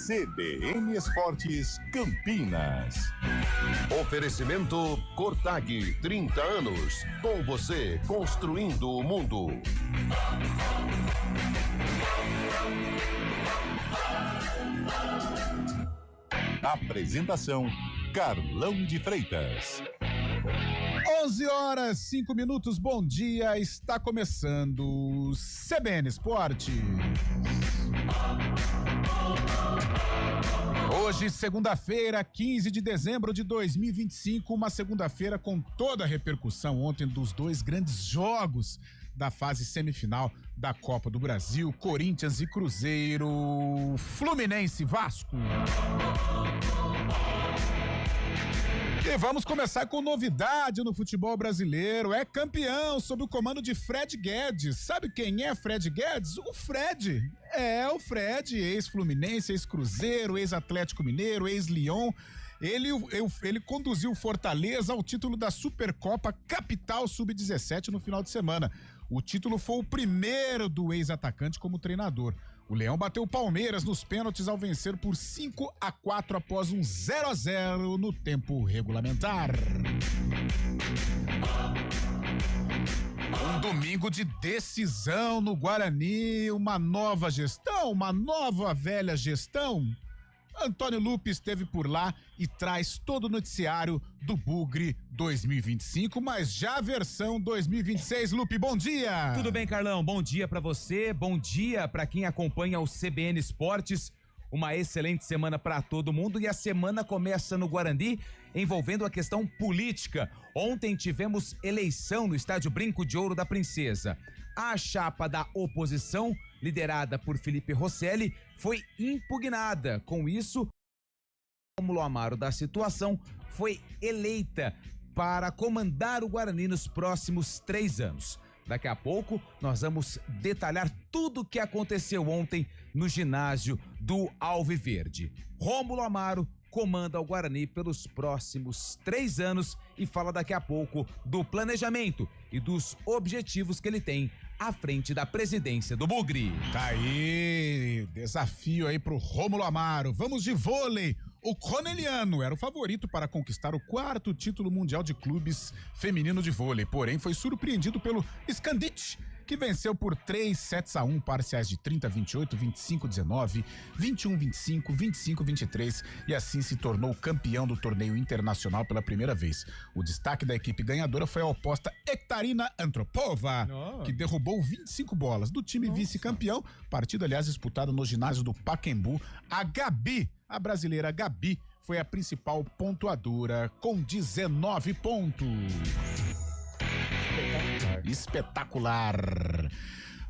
CBN Esportes Campinas. Oferecimento Cortag, 30 anos. Com você, construindo o mundo. Apresentação, Carlão de Freitas. 11h05, bom dia, está começando o CBN Esportes. Hoje, segunda-feira, 15 de dezembro de 2025, uma segunda-feira com toda a repercussão ontem dos dois grandes jogos da fase semifinal da Copa do Brasil, Corinthians e Cruzeiro, Fluminense e Vasco. E vamos começar com novidade no futebol brasileiro. É campeão sob o comando de Fred Guedes. Sabe quem é Fred Guedes? O Fred. O Fred, ex-Fluminense, ex-Cruzeiro, ex-Atlético Mineiro, ex-Lyon. Ele conduziu o Fortaleza ao título da Supercopa Capital Sub-17 no final de semana. O título foi o primeiro do ex-atacante como treinador. O Leão bateu o Palmeiras nos pênaltis ao vencer por 5-4 após um 0-0 no tempo regulamentar. Um domingo de decisão no Guarani, uma nova gestão, uma nova velha gestão. Antônio Lupe esteve por lá e traz todo o noticiário do Bugre 2025, mas já a versão 2026. Lupe, bom dia! Tudo bem, Carlão? Bom dia pra você, bom dia pra quem acompanha o CBN Esportes. Uma excelente semana pra todo mundo e a semana começa no Guarani envolvendo a questão política. Ontem tivemos eleição no estádio Brinco de Ouro da Princesa. A chapa da oposição, liderada por Felipe Rosselli, foi impugnada. Com isso, Rômulo Amaro da situação foi eleita para comandar o Guarani nos próximos 3 anos. Daqui a pouco nós vamos detalhar tudo o que aconteceu ontem no ginásio do Alviverde. Rômulo Amaro comanda o Guarani pelos próximos 3 anos e fala daqui a pouco do planejamento e dos objetivos que ele tem à frente da presidência do Bugre. Tá aí, desafio aí pro Rômulo Amaro. Vamos de vôlei. O Corneliano era o favorito para conquistar o 4º título mundial de clubes feminino de vôlei, porém foi surpreendido pelo Scandit, que venceu por 3-1, parciais de 30-28, 25-19, 21-25, 25-23 e assim se tornou campeão do torneio internacional pela primeira vez. O destaque da equipe ganhadora foi a oposta Ektarina Antropova, que derrubou 25 bolas. Do time vice-campeão, partida aliás disputada no ginásio do Pacaembu, a Gabi, a brasileira Gabi, foi a principal pontuadora com 19 pontos. Espetacular.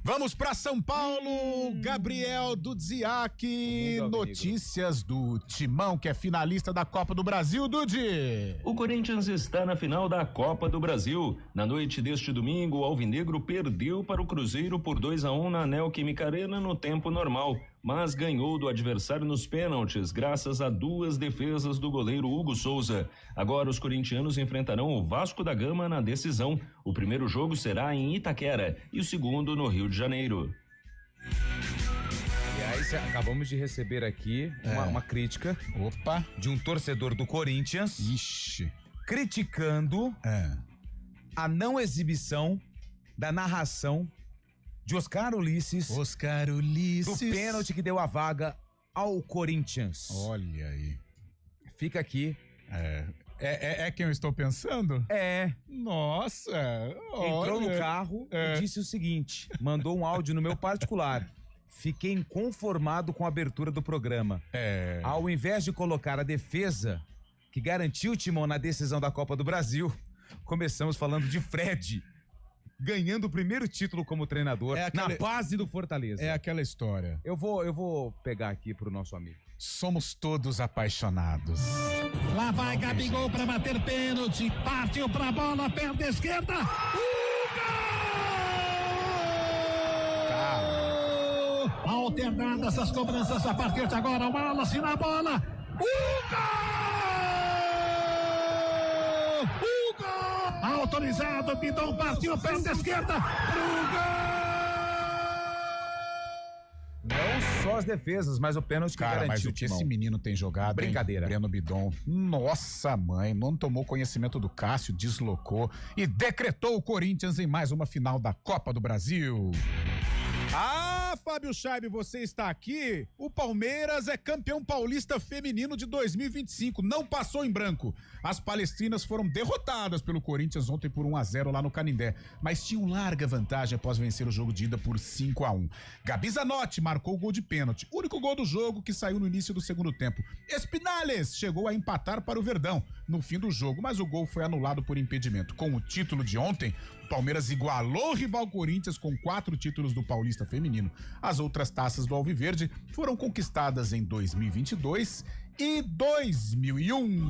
Vamos para São Paulo, Gabriel Dudziak, notícias do Timão, que é finalista da Copa do Brasil, Dudi. O Corinthians está na final da Copa do Brasil. Na noite deste domingo, o Alvinegro perdeu para o Cruzeiro por 2-1 na Neoquímica Arena no tempo normal, mas ganhou do adversário nos pênaltis, graças a 2 defesas do goleiro Hugo Souza. Agora os corintianos enfrentarão o Vasco da Gama na decisão. O primeiro jogo será em Itaquera e o segundo no Rio de Janeiro. Aliás, acabamos de receber aqui uma crítica de um torcedor do Corinthians. Ixi. Criticando a não exibição da narração de Oscar Ulisses do pênalti que deu a vaga ao Corinthians. Olha aí. Fica aqui. É quem eu estou pensando? Nossa. Entrou no carro e disse o seguinte, mandou um áudio no meu particular. Fiquei inconformado com a abertura do programa. Ao invés de colocar a defesa que garantiu o Timão na decisão da Copa do Brasil, começamos falando de Fred ganhando o primeiro título como treinador na base do Fortaleza. É aquela história. Eu vou pegar aqui pro nosso amigo. Somos todos apaixonados. Lá vai Gabigol para bater pênalti, partiu pra bola, perna esquerda. Alternadas essas cobranças a partir de agora, o Wallace na bola. Autorizado, Bidon partiu, perna esquerda, pro gol! Não só boas defesas, mas o pênalti que Cara, mas garantiu o que Timão. esse menino tem jogado, Brincadeira. hein? Breno Bidon. Nossa mãe, não tomou conhecimento do Cássio, deslocou e decretou o Corinthians em mais uma final da Copa do Brasil. Ah, Fábio Scheibe, você está aqui? O Palmeiras é campeão paulista feminino de 2025, não passou em branco. As palestrinas foram derrotadas pelo Corinthians ontem por 1-0 lá no Canindé, mas tinham larga vantagem após vencer o jogo de ida por 5-1. Gabi Zanotti marcou o gol de pênalti, único gol do jogo que saiu no início do segundo tempo. Espinales chegou a empatar para o Verdão no fim do jogo, mas o gol foi anulado por impedimento. Com o título de ontem, o Palmeiras igualou o rival Corinthians com 4 títulos do Paulista feminino. As outras taças do Alviverde foram conquistadas em 2022 e 2001.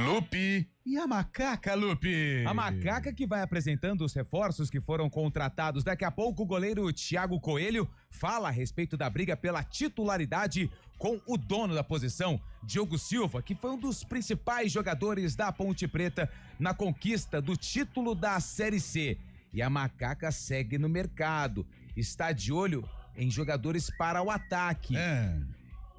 Lupe e a macaca, Lupe. A macaca que vai apresentando os reforços que foram contratados. Daqui a pouco o goleiro Thiago Coelho fala a respeito da briga pela titularidade com o dono da posição, Diogo Silva, que foi um dos principais jogadores da Ponte Preta na conquista do título da Série C. E a macaca segue no mercado, está de olho em jogadores para o ataque.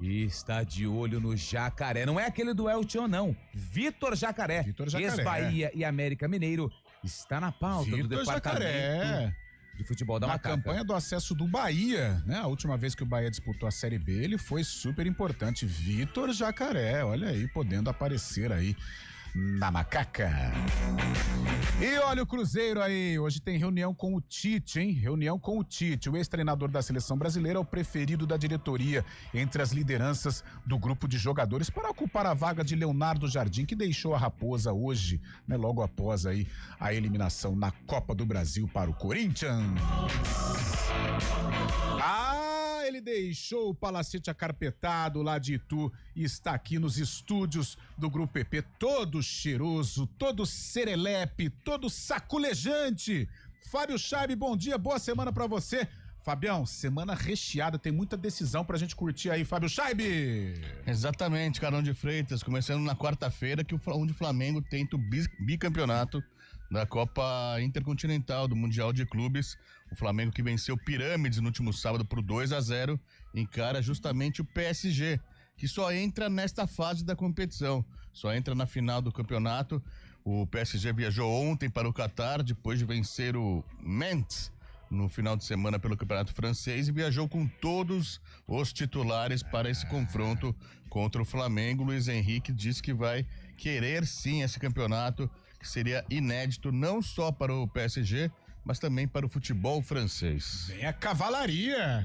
E está de olho no Jacaré. Não é aquele do Elton, não. Vitor Jacaré. Ex-Bahia e América Mineiro, está na pauta do departamento de futebol da macaca. Na campanha do acesso do Bahia, né? A última vez que o Bahia disputou a Série B, ele foi super importante. Vitor Jacaré, olha aí, podendo aparecer aí na macaca. E olha o Cruzeiro aí, hoje tem reunião com o Tite, hein? Reunião com o Tite, o ex-treinador da seleção brasileira, é o preferido da diretoria entre as lideranças do grupo de jogadores para ocupar a vaga de Leonardo Jardim, que deixou a Raposa hoje, né? Logo após aí a eliminação na Copa do Brasil para o Corinthians. Ele deixou o palacete acarpetado lá de Itu e está aqui nos estúdios do Grupo PP, todo cheiroso, todo serelepe, todo saculejante. Fábio Scheibe, bom dia, boa semana pra você. Fabião, semana recheada, tem muita decisão pra gente curtir aí, Fábio Scheibe. Exatamente, Carão de Freitas, começando na quarta-feira, onde o Flamengo tenta o bicampeonato da Copa Intercontinental, do Mundial de Clubes. O Flamengo, que venceu Pirâmides no último sábado por 2-0, encara justamente o PSG, que só entra nesta fase da competição, só entra na final do campeonato. O PSG viajou ontem para o Catar, depois de vencer o Nantes no final de semana pelo Campeonato Francês, e viajou com todos os titulares para esse confronto contra o Flamengo. Luiz Henrique disse que vai querer sim esse campeonato, que seria inédito não só para o PSG, mas também para o futebol francês. Vem a cavalaria,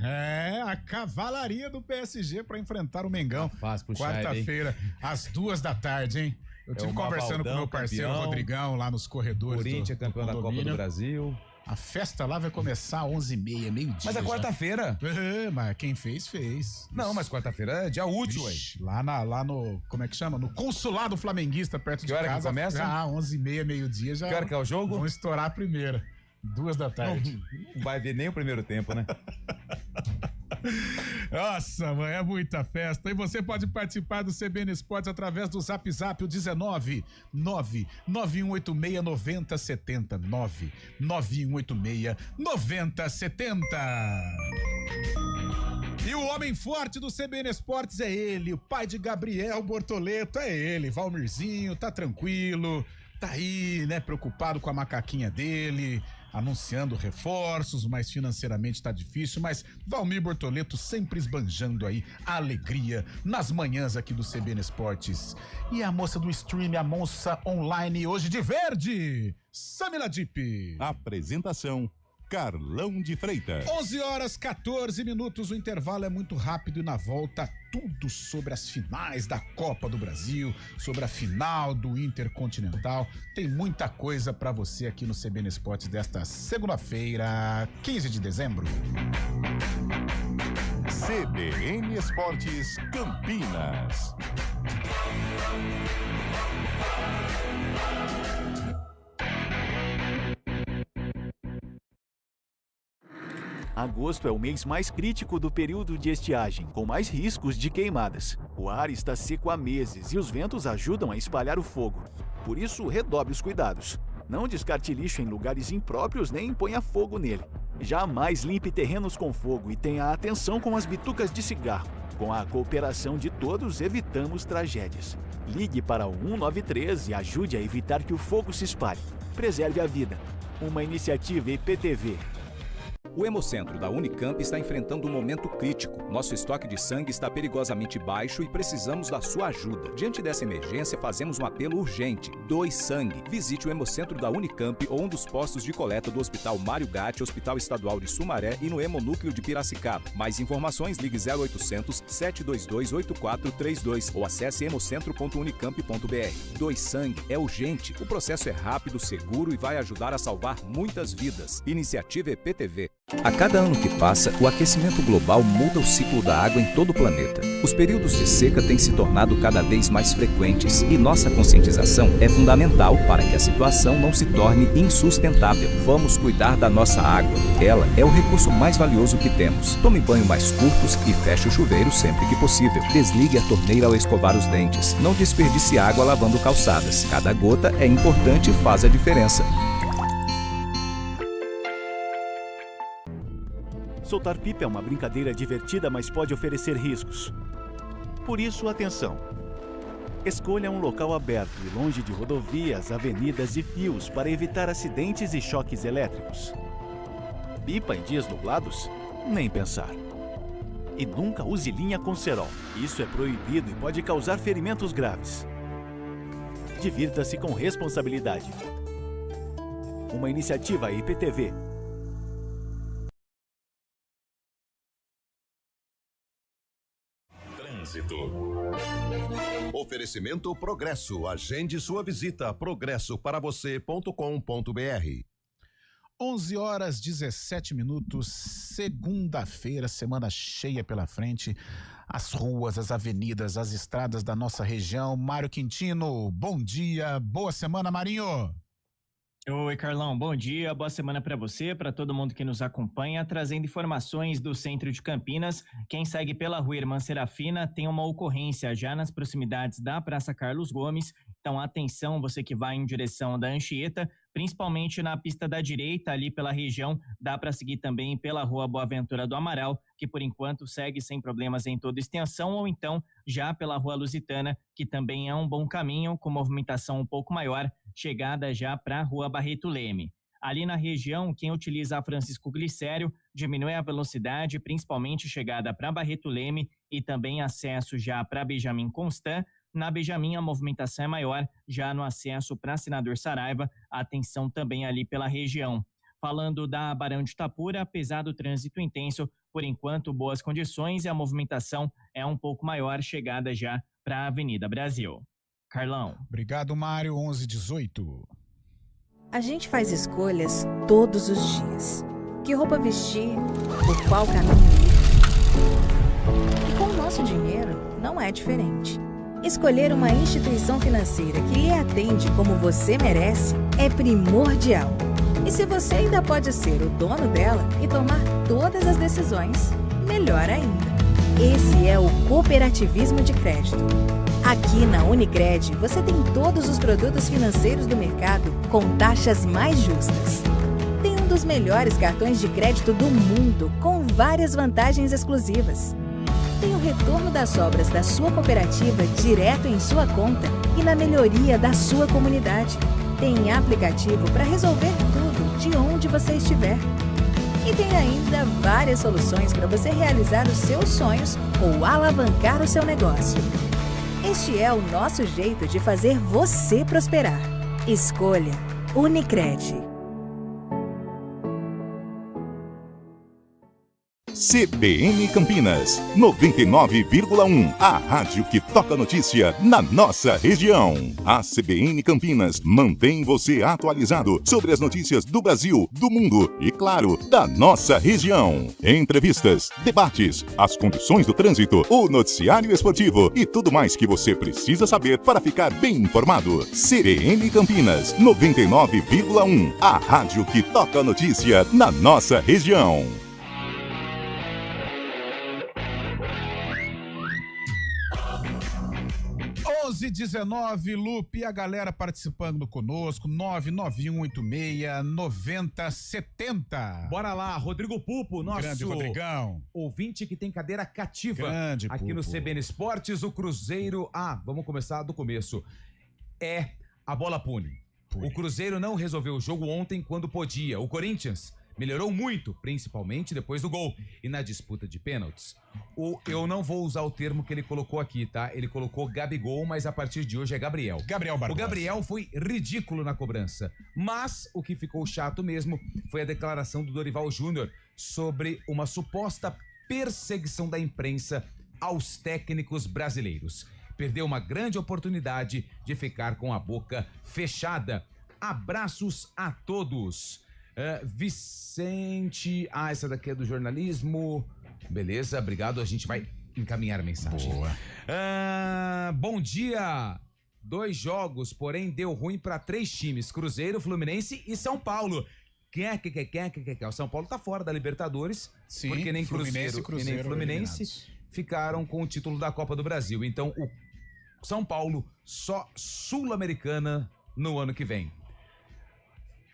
a cavalaria do PSG para enfrentar o Mengão. Quarta-feira, às 14h, hein? Eu tive conversando com o meu parceiro Rodrigão lá nos corredores. Corinthians, campeão da Copa do Brasil. A festa lá vai começar às 11h30, meio-dia. Mas é quarta-feira. Mas quem fez, fez. Não, mas quarta-feira é dia útil, ué. Lá no, como é que chama? No consulado flamenguista, perto de casa. Que hora que começa? 11h30, meio-dia já. Que hora que é o jogo? Vão estourar a primeira. 14h. Não vai ver nem o primeiro tempo, né? Nossa, mãe, é muita festa. E você pode participar do CBN Esportes através do Zap Zap, o 19991869070. 991869070. E o homem forte do CBN Esportes é ele, o pai de Gabriel Bortoleto, é ele, Valmirzinho, tá tranquilo, tá aí, né, preocupado com a macaquinha dele, anunciando reforços, mas financeiramente tá difícil, mas Valmir Bortoleto sempre esbanjando aí a alegria nas manhãs aqui do CBN Esportes. E a moça do stream, a moça online hoje de verde, Samila Dipp. Apresentação, Carlão de Freitas. 11h14, o intervalo é muito rápido e na volta tudo sobre as finais da Copa do Brasil, sobre a final do Intercontinental. Tem muita coisa pra você aqui no CBN Esportes desta segunda-feira, 15 de dezembro. CBN Esportes Campinas. Agosto é o mês mais crítico do período de estiagem, com mais riscos de queimadas. O ar está seco há meses e os ventos ajudam a espalhar o fogo. Por isso, redobre os cuidados. Não descarte lixo em lugares impróprios nem ponha fogo nele. Jamais limpe terrenos com fogo e tenha atenção com as bitucas de cigarro. Com a cooperação de todos, evitamos tragédias. Ligue para o 193 e ajude a evitar que o fogo se espalhe. Preserve a vida. Uma iniciativa IPTV. O Hemocentro da Unicamp está enfrentando um momento crítico. Nosso estoque de sangue está perigosamente baixo e precisamos da sua ajuda. Diante dessa emergência, fazemos um apelo urgente. Doe sangue. Visite o Hemocentro da Unicamp ou um dos postos de coleta do Hospital Mário Gatti, Hospital Estadual de Sumaré e no Hemonúcleo de Piracicaba. Mais informações, ligue 0800 722 8432 ou acesse hemocentro.unicamp.br. Doe sangue é urgente. O processo é rápido, seguro e vai ajudar a salvar muitas vidas. Iniciativa EPTV. A cada ano que passa, o aquecimento global muda o ciclo da água em todo o planeta. Os períodos de seca têm se tornado cada vez mais frequentes e nossa conscientização é fundamental para que a situação não se torne insustentável. Vamos cuidar da nossa água. Ela é o recurso mais valioso que temos. Tome banho mais curtos e feche o chuveiro sempre que possível. Desligue a torneira ao escovar os dentes. Não desperdice água lavando calçadas. Cada gota é importante e faz a diferença. Soltar pipa é uma brincadeira divertida, mas pode oferecer riscos. Por isso, atenção! Escolha um local aberto e longe de rodovias, avenidas e fios para evitar acidentes e choques elétricos. Pipa em dias nublados? Nem pensar. E nunca use linha com cerol. Isso é proibido e pode causar ferimentos graves. Divirta-se com responsabilidade. Uma iniciativa IPTV. Oferecimento Progresso. Agende sua visita. progressoparavocê.com.br. 11h17, segunda-feira, semana cheia pela frente. As ruas, as avenidas, as estradas da nossa região. Mário Quintino, bom dia, boa semana, Marinho. Oi, Carlão, bom dia, boa semana para você, para todo mundo que nos acompanha, trazendo informações do centro de Campinas. Quem segue pela rua Irmã Serafina tem uma ocorrência já nas proximidades da Praça Carlos Gomes, então atenção, você que vai em direção da Anchieta, principalmente na pista da direita, ali pela região, dá para seguir também pela rua Boaventura do Amaral, que por enquanto segue sem problemas em toda extensão, ou então já pela rua Lusitana, que também é um bom caminho, com movimentação um pouco maior, chegada já para a rua Barreto Leme. Ali na região, quem utiliza a Francisco Glicério diminui a velocidade, principalmente chegada para Barreto Leme e também acesso já para Benjamin Constant. Na Benjamin, a movimentação é maior, já no acesso para Senador Saraiva, atenção também ali pela região. Falando da Barão de Itapura, apesar do trânsito intenso, por enquanto, boas condições e a movimentação é um pouco maior, chegada já para a Avenida Brasil. Carlão. Obrigado, Mário. 11h18. A gente faz escolhas todos os dias. Que roupa vestir, por qual caminho ir. E com o nosso dinheiro, não é diferente. Escolher uma instituição financeira que lhe atende como você merece é primordial. E se você ainda pode ser o dono dela e tomar todas as decisões, melhor ainda. Esse é o cooperativismo de crédito. Aqui na Unicred, você tem todos os produtos financeiros do mercado com taxas mais justas. Tem um dos melhores cartões de crédito do mundo, com várias vantagens exclusivas. Tem o retorno das sobras da sua cooperativa direto em sua conta e na melhoria da sua comunidade. Tem aplicativo para resolver tudo de onde você estiver. E tem ainda várias soluções para você realizar os seus sonhos ou alavancar o seu negócio. Este é o nosso jeito de fazer você prosperar. Escolha Unicred. CBN Campinas, 99,1. A rádio que toca notícia na nossa região. A CBN Campinas mantém você atualizado sobre as notícias do Brasil, do mundo e, claro, da nossa região. Entrevistas, debates, as condições do trânsito, o noticiário esportivo e tudo mais que você precisa saber para ficar bem informado. CBN Campinas, 99,1. A rádio que toca notícia na nossa região. 11 11:19, Lupe, a galera participando conosco, 99186-9070. Bora lá, Rodrigo Pupo, nosso grande Rodrigão, ouvinte que tem cadeira cativa grande aqui Pupo. no CBN Esportes, o Cruzeiro, vamos começar do começo, a bola pune. O Cruzeiro não resolveu o jogo ontem quando podia, o Corinthians melhorou muito, principalmente depois do gol e na disputa de pênaltis. Eu não vou usar o termo que ele colocou aqui, tá? Ele colocou Gabigol, mas a partir de hoje é Gabriel. Gabriel Barbosa. O Gabriel foi ridículo na cobrança, mas o que ficou chato mesmo foi a declaração do Dorival Júnior sobre uma suposta perseguição da imprensa aos técnicos brasileiros. Perdeu uma grande oportunidade de ficar com a boca fechada. Abraços a todos. Vicente, essa daqui é do jornalismo, beleza, obrigado, a gente vai encaminhar a mensagem. Boa. Bom dia, 2 jogos, porém deu ruim para 3 times, Cruzeiro, Fluminense e São Paulo. O São Paulo tá fora da Libertadores. Sim, porque nem Cruzeiro e nem Fluminense ficaram com o título da Copa do Brasil, então o São Paulo só Sul-Americana no ano que vem.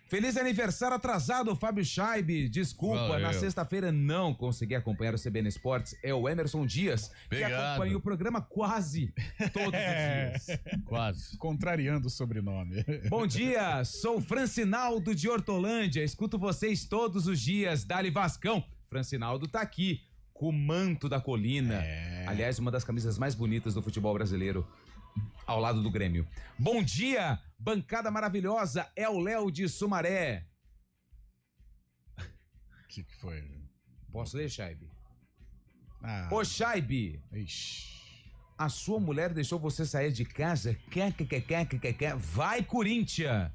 Feliz aniversário atrasado, Fábio Scheibe. Desculpa, na sexta-feira não consegui acompanhar o CBN Esportes. É o Emerson Dias, que acompanha o programa quase todos os dias. Quase. Contrariando o sobrenome. Bom dia, sou Francinaldo de Hortolândia. Escuto vocês todos os dias. Dali Vascão. Francinaldo tá aqui, com o manto da colina. Aliás, uma das camisas mais bonitas do futebol brasileiro. Ao lado do Grêmio. Bom dia, bancada maravilhosa, é o Léo de Sumaré. O que foi? Posso ler, Scheibe? Ô, Scheibe, a sua mulher deixou você sair de casa? Vai, Corinthians!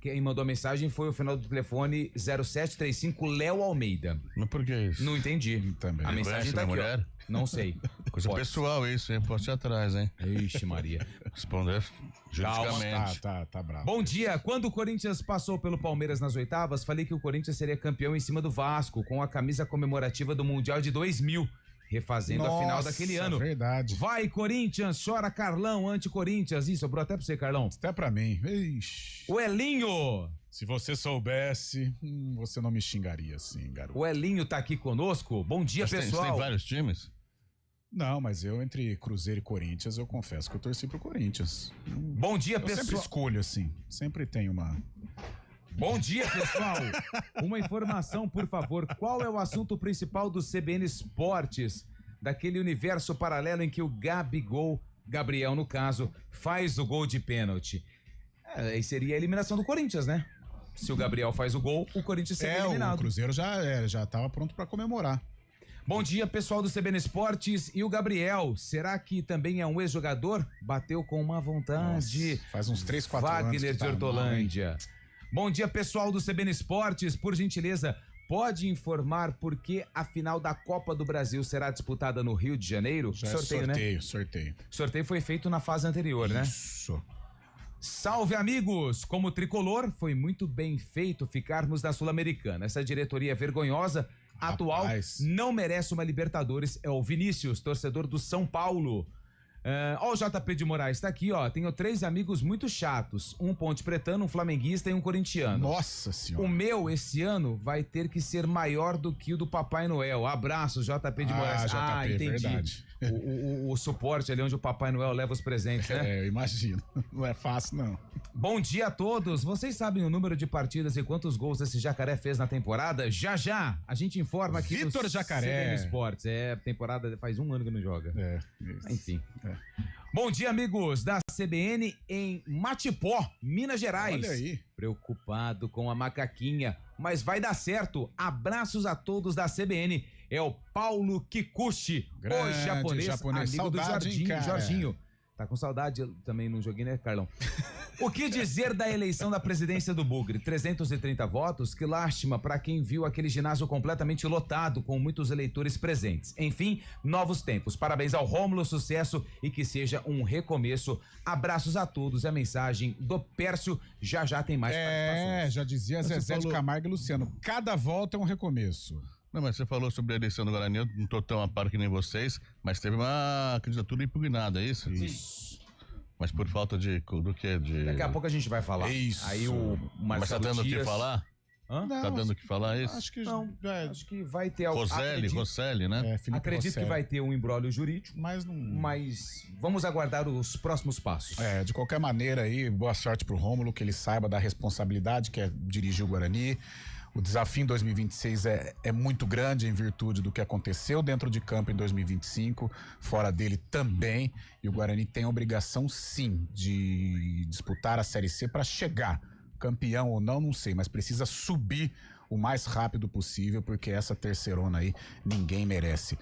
Quem mandou a mensagem foi o final do telefone 0735, Léo Almeida. Mas por que isso? Não entendi. Também. A mensagem tá aqui, mulher? Não sei. Coisa pessoal isso, hein? Posso ir atrás, hein? Ixi, Maria. Responder juridicamente. Tá bravo. Bom dia, quando o Corinthians passou pelo Palmeiras nas oitavas, falei que o Corinthians seria campeão em cima do Vasco, com a camisa comemorativa do Mundial de 2000. Refazendo a final daquele ano. Verdade. Vai, Corinthians, chora Carlão, anti-Corinthians. Ih, sobrou até pra você, Carlão. Até pra mim. Ixi. O Elinho. Se você soubesse, você não me xingaria assim, garoto. O Elinho tá aqui conosco. Bom dia, pessoal. Você tem vários times? Não, mas eu, entre Cruzeiro e Corinthians, eu confesso que eu torci pro Corinthians. Bom dia, pessoal. Eu sempre escolho assim. Sempre tem uma... Bom dia, pessoal. Uma informação, por favor. Qual é o assunto principal do CBN Esportes? Daquele universo paralelo em que o Gabriel, no caso, faz o gol de pênalti. Aí seria a eliminação do Corinthians, né? Se o Gabriel faz o gol, o Corinthians seria eliminado. O Cruzeiro já tava pronto pra comemorar. Bom dia, pessoal do CBN Esportes. E o Gabriel, será que também é um ex-jogador? Bateu com uma vontade. Nossa, faz uns 3, 4 anos. Wagner de Hortolândia. Bom dia, pessoal do CBN Esportes. Por gentileza, pode informar por que a final da Copa do Brasil será disputada no Rio de Janeiro? Sorteio, né? Sorteio. Sorteio foi feito na fase anterior, né? Isso. Salve, amigos! Como tricolor, foi muito bem feito ficarmos na Sul-Americana. Essa diretoria vergonhosa, atual, não merece uma Libertadores. É o Vinícius, torcedor do São Paulo. Ó, o JP de Moraes tá aqui, ó. Tenho 3 amigos muito chatos. Um ponte pretano, um flamenguista e um corintiano. Nossa senhora. O meu, esse ano, vai ter que ser maior do que o do Papai Noel. Abraço, JP de Moraes. JP, entendi. Verdade. O suporte ali onde o Papai Noel leva os presentes, né? Eu imagino. Não é fácil, não. Bom dia a todos. Vocês sabem o número de partidas e quantos gols esse Jacaré fez na temporada? Já a gente informa aqui Vitor Jacaré. CBN Esportes. Temporada faz 1 ano que não joga. Isso. Enfim. Bom dia, amigos da CBN em Matipó, Minas Gerais. Olha aí. Preocupado com a macaquinha, mas vai dar certo. Abraços a todos da CBN. É o Paulo Kikuchi, o japonês amigo saudade, do Jorginho. Tá com saudade também no joguinho, né, Carlão? O que dizer da eleição da presidência do Bugre? 330 votos, que lástima para quem viu aquele ginásio completamente lotado, com muitos eleitores presentes. Enfim, novos tempos. Parabéns ao Rômulo, sucesso e que seja um recomeço. Abraços a todos. A mensagem do Pércio, já tem mais participações. Já dizia Zezé de Camargo e Luciano, cada volta é um recomeço. Não, mas você falou sobre a eleição do Guarani, eu não tô tão a par que nem vocês, mas teve uma candidatura impugnada, é isso? Isso. Mas por falta do quê? Daqui a pouco a gente vai falar. Isso. Aí o Marcelo Mas tá dando o que falar? Hã? Tá dando o que falar isso? Acho que Não, acho que vai ter... Rosselli, né? Felipe Acredito Rosselli. que vai ter um imbróglio jurídico, Mas não... mas vamos aguardar os próximos passos. De qualquer maneira aí, boa sorte pro Rômulo, que ele saiba da responsabilidade que é dirigir o Guarani. O desafio em 2026 é muito grande em virtude do que aconteceu dentro de campo em 2025, fora dele também. E o Guarani tem a obrigação, sim, de disputar a Série C para chegar. Campeão ou não sei, mas precisa subir o mais rápido possível, porque essa terceirona aí ninguém merece.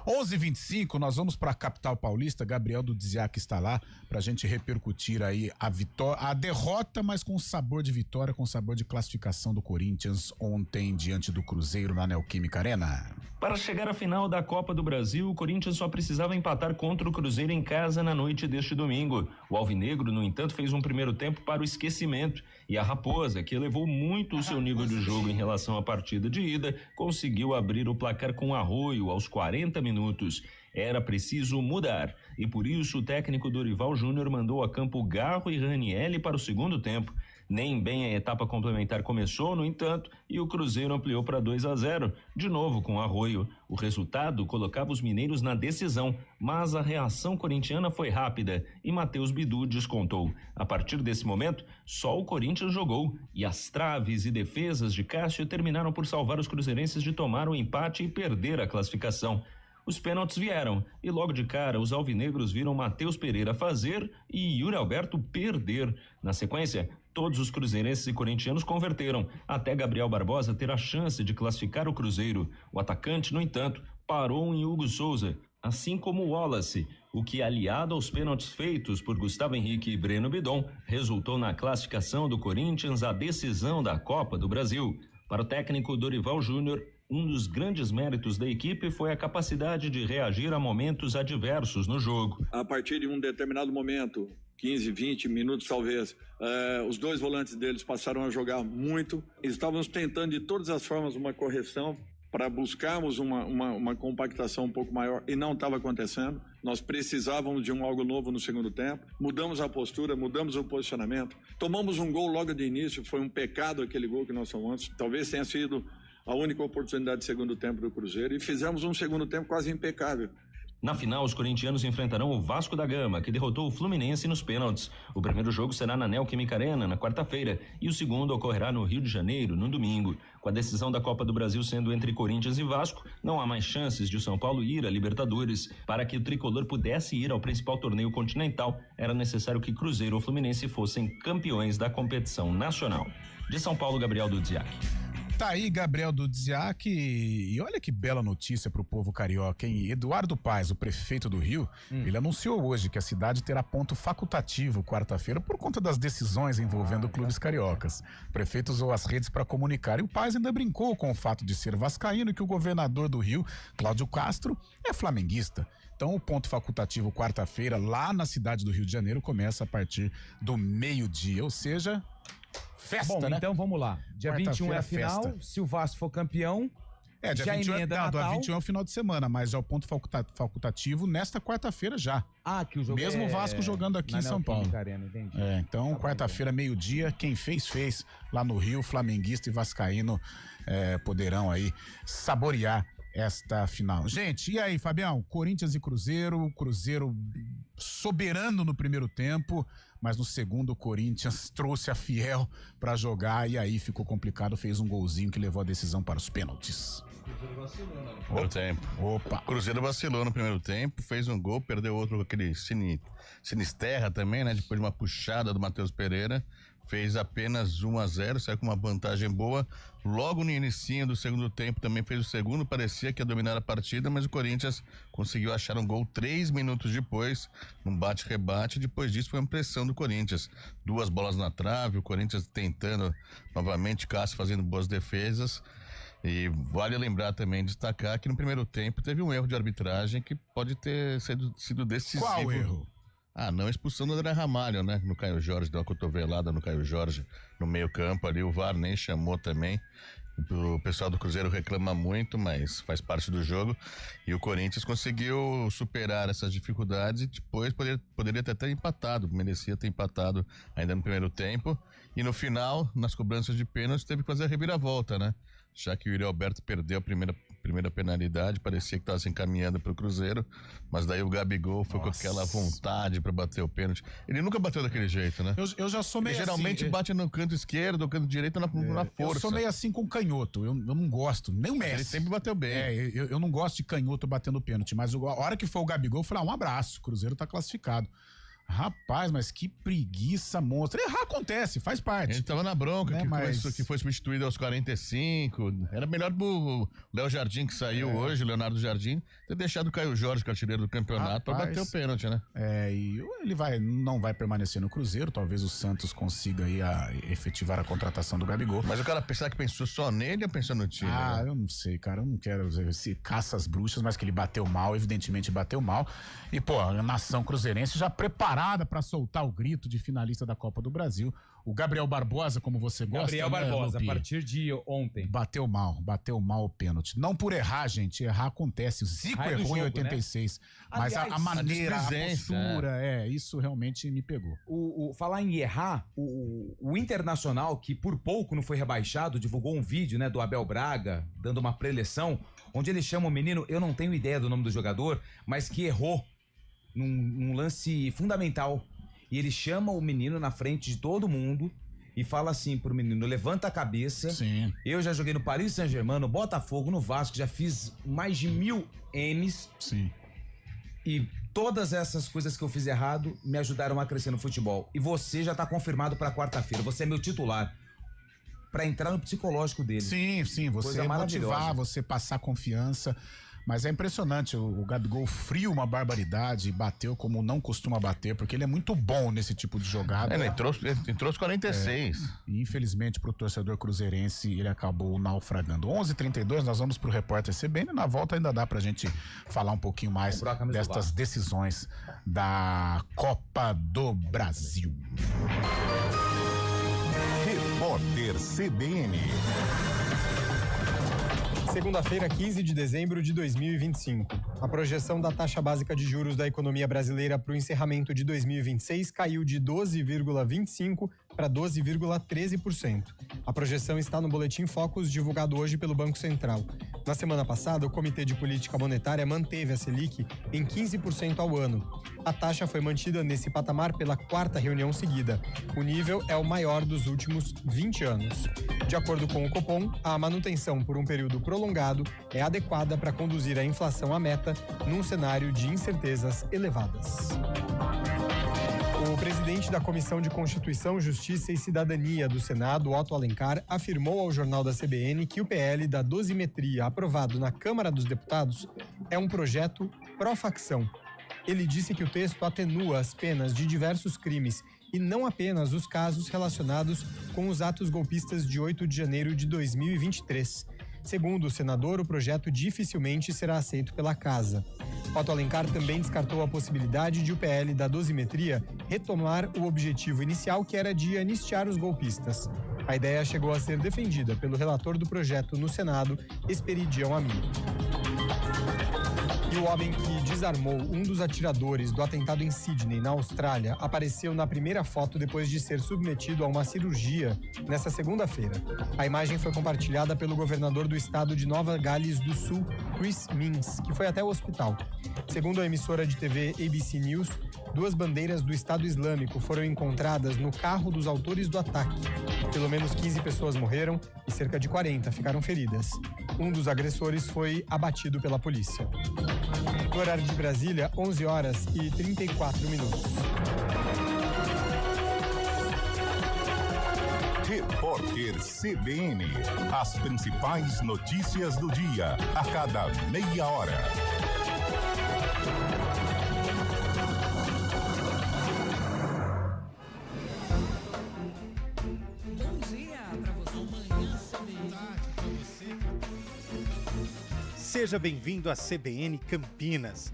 11h25, nós vamos para a capital paulista. Gabriel do Dziak está lá pra gente repercutir aí a vitória, a derrota, mas com sabor de vitória, com sabor de classificação do Corinthians ontem diante do Cruzeiro na Neoquímica Arena. Para chegar à final da Copa do Brasil, o Corinthians só precisava empatar contra o Cruzeiro em casa na noite deste domingo. O alvinegro, no entanto, fez um primeiro tempo para o esquecimento e a Raposa, que elevou muito o seu nível de jogo em relação à partida de ida, conseguiu abrir o placar com Arroio aos 40 minutos. Era preciso mudar e por isso o técnico Dorival Júnior mandou a campo Garro e Ranielli para o segundo tempo. Nem bem a etapa complementar começou, no entanto, e o Cruzeiro ampliou para 2-0, de novo com Arroio. O resultado colocava os mineiros na decisão, mas a reação corintiana foi rápida e Matheus Bidu descontou. A partir desse momento, só o Corinthians jogou e as traves e defesas de Cássio terminaram por salvar os cruzeirenses de tomar o empate e perder a classificação. Os pênaltis vieram e logo de cara os alvinegros viram Matheus Pereira fazer e Yuri Alberto perder. Na sequência, todos os cruzeirenses e corintianos converteram, até Gabriel Barbosa ter a chance de classificar o Cruzeiro. O atacante, no entanto, parou em Hugo Souza, assim como o Wallace, o que, aliado aos pênaltis feitos por Gustavo Henrique e Breno Bidon, resultou na classificação do Corinthians à decisão da Copa do Brasil. Para o técnico Dorival Júnior, um dos grandes méritos da equipe foi a capacidade de reagir a momentos adversos no jogo. A partir de um determinado momento, 15, 20 minutos talvez, os dois volantes deles passaram a jogar muito. Estávamos tentando de todas as formas uma correção para buscarmos uma compactação um pouco maior e não estava acontecendo. Nós precisávamos de algo novo no segundo tempo. Mudamos a postura, mudamos o posicionamento. Tomamos um gol logo de início, foi um pecado aquele gol que nós tomamos. Talvez tenha sido a única oportunidade de segundo tempo do Cruzeiro e fizemos um segundo tempo quase impecável. Na final, os corintianos enfrentarão o Vasco da Gama, que derrotou o Fluminense nos pênaltis. O primeiro jogo será na Neoquímica Arena, na quarta-feira, e o segundo ocorrerá no Rio de Janeiro, no domingo. Com a decisão da Copa do Brasil sendo entre Corinthians e Vasco, não há mais chances de o São Paulo ir à Libertadores. Para que o tricolor pudesse ir ao principal torneio continental, era necessário que Cruzeiro ou Fluminense fossem campeões da competição nacional. De São Paulo, Gabriel do Dziak. Tá aí Gabriel do Dziak, e olha que bela notícia pro povo carioca, hein? Eduardo Paes, o prefeito do Rio, ele anunciou hoje que a cidade terá ponto facultativo quarta-feira por conta das decisões envolvendo clubes cariocas. O prefeito usou as redes para comunicar e o Paes ainda brincou com o fato de ser vascaíno e que o governador do Rio, Cláudio Castro, é flamenguista. Então o ponto facultativo quarta-feira lá na cidade do Rio de Janeiro começa a partir do meio-dia, ou seja... Festa, bom, né? Então vamos lá. Dia 21 é a final. Festa. Se o Vasco for campeão, dia já 21 emenda Natal. Natal. 21 é o final de semana, mas é o ponto facultativo nesta quarta-feira já. Que o jogo mesmo o Vasco jogando aqui em São Paulo. Arena, entendi. Então, quarta-feira, meio-dia, quem fez lá no Rio, flamenguista e vascaíno poderão aí saborear esta final. Gente, e aí, Fabião? Corinthians e Cruzeiro soberano no primeiro tempo, mas no segundo o Corinthians trouxe a Fiel pra jogar e aí ficou complicado, fez um golzinho que levou a decisão para os pênaltis. Cruzeiro vacilou no primeiro tempo, fez um gol, perdeu outro com aquele Sinisterra também, né? Depois de uma puxada do Matheus Pereira, fez apenas 1-0, saiu com uma vantagem boa. Logo no inicinho do segundo tempo também fez o segundo, parecia que ia dominar a partida, mas o Corinthians conseguiu achar um gol 3 minutos depois, num bate-rebate. Depois disso foi uma pressão do Corinthians, 2 bolas na trave, o Corinthians tentando novamente, Cássio fazendo boas defesas. E vale lembrar também, destacar que no primeiro tempo teve um erro de arbitragem que pode ter sido decisivo. Qual erro? Não, a expulsão do André Ramalho, né? No Caio Jorge, deu uma cotovelada no Caio Jorge no meio campo ali, o VAR nem chamou também. O pessoal do Cruzeiro reclama muito, mas faz parte do jogo. E o Corinthians conseguiu superar essas dificuldades e depois poderia até ter empatado, merecia ter empatado ainda no primeiro tempo. E no final, nas cobranças de pênalti, teve que fazer a reviravolta, né? Já que o Yuri Alberto perdeu a primeira penalidade, parecia que estava se encaminhando para o Cruzeiro, mas daí o Gabigol foi com aquela vontade para bater o pênalti. Ele nunca bateu daquele jeito, né? Eu já sou meio Ele geralmente assim, bate no canto esquerdo, no canto direito, na força. Eu sou meio assim com canhoto, eu não gosto, nem o Messi. Ele sempre bateu bem. Eu não gosto de canhoto batendo pênalti, mas a hora que foi o Gabigol, eu falei, um abraço, o Cruzeiro tá classificado. Rapaz, mas que preguiça monstra. Errar acontece, faz parte. Ele tava na bronca, né, que foi substituído aos 45. Era melhor pro Léo Jardim, que saiu hoje, o Leonardo Jardim, ter deixado o Caio Jorge, que é artilheiro do campeonato, pra bater o pênalti, né? E ele não vai permanecer no Cruzeiro, talvez o Santos consiga aí efetivar a contratação do Gabigol. Mas o cara pensar que pensou só nele ou pensou no time? Né? Eu não sei, cara, eu não quero se caça as bruxas, mas que ele bateu mal, evidentemente bateu mal. E, pô, a nação cruzeirense já preparada para soltar o grito de finalista da Copa do Brasil. O Gabriel Barbosa, como você gosta. Gabriel Barbosa, a partir de ontem. Bateu mal o pênalti. Não por errar, gente, errar acontece. O Zico errou em 86. Né? Mas aliás, a maneira, a postura, isso realmente me pegou. Falar em errar, o Internacional, que por pouco não foi rebaixado, divulgou um vídeo, né, do Abel Braga, dando uma preleção, onde ele chama o menino, eu não tenho ideia do nome do jogador, mas que errou num lance fundamental. E ele chama o menino na frente de todo mundo e fala assim pro menino, levanta a cabeça. Sim. Eu já joguei no Paris Saint-Germain, no Botafogo, no Vasco, já fiz mais de 1000 N's. Sim. E todas essas coisas que eu fiz errado me ajudaram a crescer no futebol. E você já tá confirmado pra quarta-feira, você é meu titular. Pra entrar no psicológico dele. Sim, você motivar, você passar confiança. Mas é impressionante, o Gabigol frio, uma barbaridade, bateu como não costuma bater, porque ele é muito bom nesse tipo de jogada. Ele entrou os 46. E infelizmente pro torcedor cruzeirense ele acabou naufragando. 11h32, nós vamos pro Repórter CBN, na volta ainda dá pra gente falar um pouquinho mais destas decisões da Copa do Brasil. Repórter CBN. Segunda-feira, 15 de dezembro de 2025. A projeção da taxa básica de juros da economia brasileira para o encerramento de 2026 caiu de 12,25% para 12,13%. A projeção está no Boletim Focus divulgado hoje pelo Banco Central. Na semana passada, o Comitê de Política Monetária manteve a Selic em 15% ao ano. A taxa foi mantida nesse patamar pela quarta reunião seguida. O nível é o maior dos últimos 20 anos. De acordo com o Copom, a manutenção por um período prolongado é adequada para conduzir a inflação à meta num cenário de incertezas elevadas. O presidente da Comissão de Constituição, Justiça e Cidadania do Senado, Otto Alencar, afirmou ao Jornal da CBN que o PL da dosimetria aprovado na Câmara dos Deputados é um projeto pró-facção. Ele disse que o texto atenua as penas de diversos crimes e não apenas os casos relacionados com os atos golpistas de 8 de janeiro de 2023. Segundo o senador, o projeto dificilmente será aceito pela Casa. Otto Alencar também descartou a possibilidade de o PL da dosimetria retomar o objetivo inicial, que era de anistiar os golpistas. A ideia chegou a ser defendida pelo relator do projeto no Senado, Esperidião Amin. E o homem que desarmou um dos atiradores do atentado em Sydney, na Austrália, apareceu na primeira foto depois de ser submetido a uma cirurgia nesta segunda-feira. A imagem foi compartilhada pelo governador do estado de Nova Gales do Sul, Chris Minns, que foi até o hospital. Segundo a emissora de TV ABC News, 2 bandeiras do Estado Islâmico foram encontradas no carro dos autores do ataque. Pelo menos 15 pessoas morreram e cerca de 40 ficaram feridas. Um dos agressores foi abatido pela polícia. No horário de Brasília, 11h34. Repórter CBN. As principais notícias do dia, a cada meia hora. Seja bem-vindo à CBN Campinas.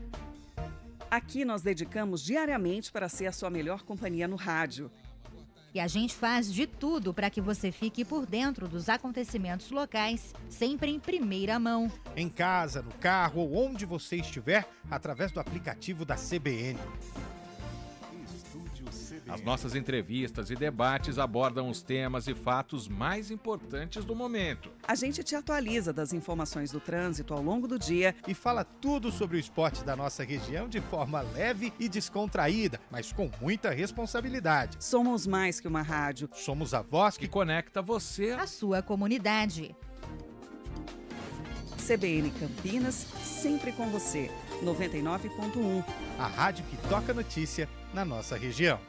Aqui nós dedicamos diariamente para ser a sua melhor companhia no rádio. E a gente faz de tudo para que você fique por dentro dos acontecimentos locais, sempre em primeira mão. Em casa, no carro ou onde você estiver, através do aplicativo da CBN. As nossas entrevistas e debates abordam os temas e fatos mais importantes do momento. A gente te atualiza das informações do trânsito ao longo do dia e fala tudo sobre o esporte da nossa região de forma leve e descontraída, mas com muita responsabilidade. Somos mais que uma rádio. Somos a voz que conecta você à sua comunidade. CBN Campinas, sempre com você. 99.1. A rádio que toca notícia na nossa região.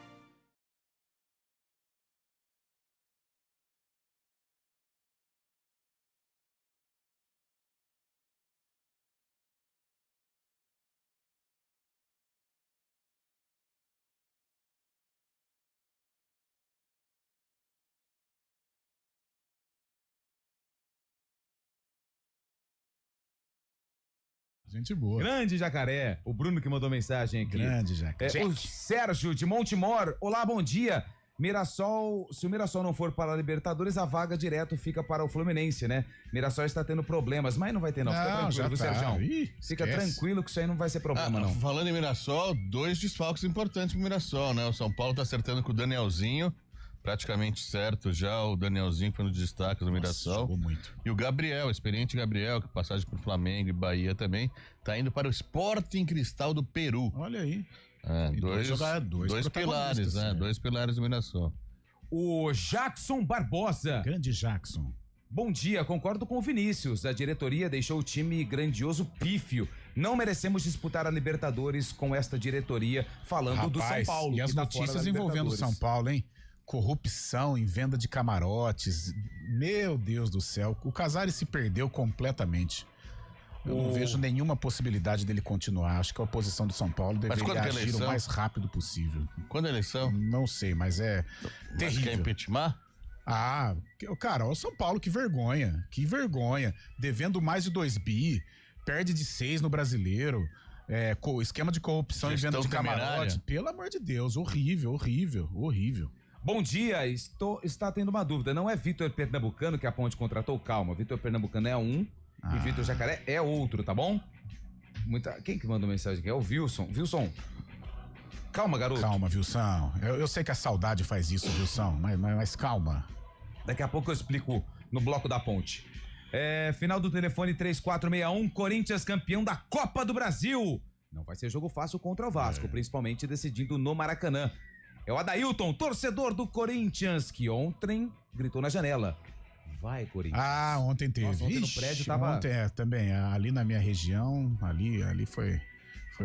Gente boa. Grande Jacaré. O Bruno que mandou mensagem aqui. Grande Jacaré. O Sérgio de Montemor. Olá, bom dia. Mirassol, se o Mirassol não for para a Libertadores, a vaga direto fica para o Fluminense, né? Mirassol está tendo problemas, mas não vai ter não. Fica tranquilo, viu, Sérgio? Fica tranquilo que isso aí não vai ser problema, não. Falando em Mirassol, 2 desfalques importantes pro Mirassol, né? O São Paulo tá acertando com o Danielzinho, praticamente certo já, o Danielzinho foi no destaque do Mirassol. Jogou muito. E o Gabriel, o experiente Gabriel, que passagem por Flamengo e Bahia também, tá indo para o Sporting Cristal do Peru. Olha aí. Dois pilares, né? 2 pilares do Mirassol. O Jackson Barbosa. Grande Jackson. Bom dia, concordo com o Vinícius. A diretoria deixou o time grandioso pífio. Não merecemos disputar a Libertadores com esta diretoria, falando do São Paulo. E as notícias envolvendo o São Paulo, hein? Corrupção em venda de camarotes. Meu Deus do céu. O Casares se perdeu completamente. Eu não vejo nenhuma possibilidade dele continuar. Acho que a oposição do São Paulo deveria agir o mais rápido possível. Quando é a eleição? Não sei, mas é terrível. Quer impeachment? Cara, o São Paulo, que vergonha. Que vergonha. Devendo mais de 2 bi, perde de 6 no Brasileiro. Esquema de corrupção e venda de camarote. Pelo amor de Deus, horrível, horrível, horrível. Bom dia, está tendo uma dúvida. Não é Vitor Pernambucano que a Ponte contratou? Calma, Vitor Pernambucano é um e Vitor Jacaré é outro, tá bom? Quem que mandou mensagem aqui? É o Wilson. Wilson, calma, garoto. Calma, Wilson. Eu sei que a saudade faz isso, Wilson, mas calma. Daqui a pouco eu explico no bloco da Ponte. Final do telefone 3461, Corinthians campeão da Copa do Brasil. Não vai ser jogo fácil contra o Vasco, principalmente decidindo no Maracanã. É o Adailton, torcedor do Corinthians, que ontem gritou na janela. Vai, Corinthians. Ontem teve. Nossa, ontem no prédio tava... Ontem também, ali na minha região, ali foi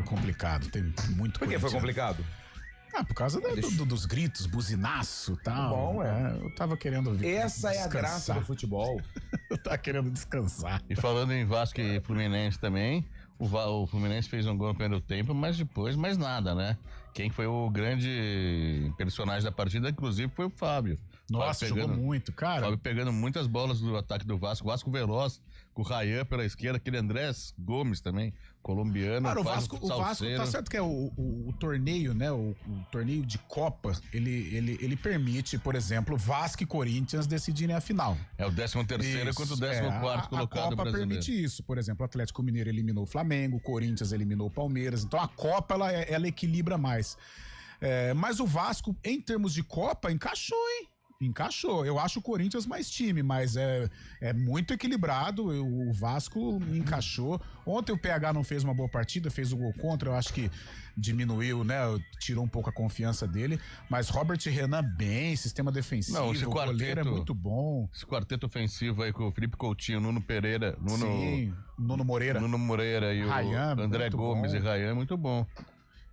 complicado, teve muito. Por que foi complicado? Por causa dos gritos, buzinaço e tal. Bom, eu tava querendo ver. Essa é a graça do futebol. Eu tava querendo descansar. E falando em Vasco e Fluminense também, o Fluminense fez um gol no primeiro tempo, mas depois mais nada, né? Quem foi o grande personagem da partida, inclusive, foi o Fábio. Nossa, jogou muito, cara. Fábio pegando muitas bolas do ataque do Vasco. O Vasco veloz, com o Rayan pela esquerda, aquele Andrés Gomes também, colombiano. Cara, o Vasco tá certo que é o torneio, né? O torneio de Copa, ele permite, por exemplo, Vasco e Corinthians decidirem a final. É o 13º contra o 14º colocado a Copa brasileiro. Permite isso. Por exemplo, o Atlético Mineiro eliminou o Flamengo, o Corinthians eliminou o Palmeiras. Então a Copa, ela equilibra mais. Mas o Vasco, em termos de Copa, encaixou, hein? Encaixou. Eu acho o Corinthians mais time, mas é muito equilibrado. O Vasco encaixou. Ontem o PH não fez uma boa partida, fez o gol contra. Eu acho que diminuiu, né? Tirou um pouco a confiança dele. Mas Robert Renan bem, sistema defensivo. Não, esse quarteto, o goleiro é muito bom. Esse quarteto ofensivo aí com o Felipe Coutinho, Nuno Pereira, Nuno Moreira e Rayan, o André Gomes bom. E Rayan, muito bom.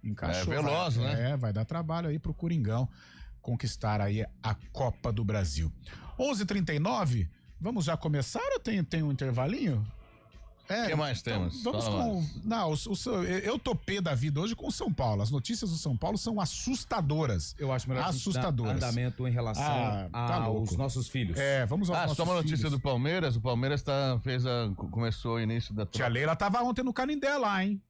Encaixou. Veloz, né? Vai dar trabalho aí pro Coringão conquistar aí a Copa do Brasil. 11h39, vamos já começar ou tem um intervalinho? O que mais temos? Vamos eu tô pé da vida hoje com o São Paulo. As notícias do São Paulo são assustadoras. Eu acho melhor assustadoras. Andamento em relação aos nossos filhos. Vamos aos nossos só uma filhos. notícia do Palmeiras. O Palmeiras começou o início da... Tia Leila tava ontem no Canindé lá, hein?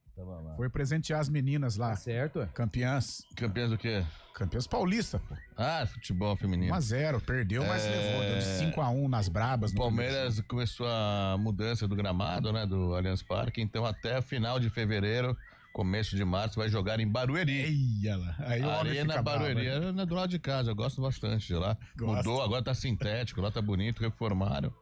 Foi presentear as meninas lá. Certo. Campeãs. Campeãs do quê? Campeãs paulistas, pô. Ah, futebol feminino. 1-0, perdeu, mas levou. Deu de 5-1 nas brabas. O Palmeiras começou a mudança do gramado, né? Do Allianz Parque. Então, até final de fevereiro, começo de março, vai jogar em Barueri. Eia lá. Aí o Arena Barueri. É do lado de casa, eu gosto bastante de lá. Mudou, agora tá sintético, lá tá bonito, reformaram.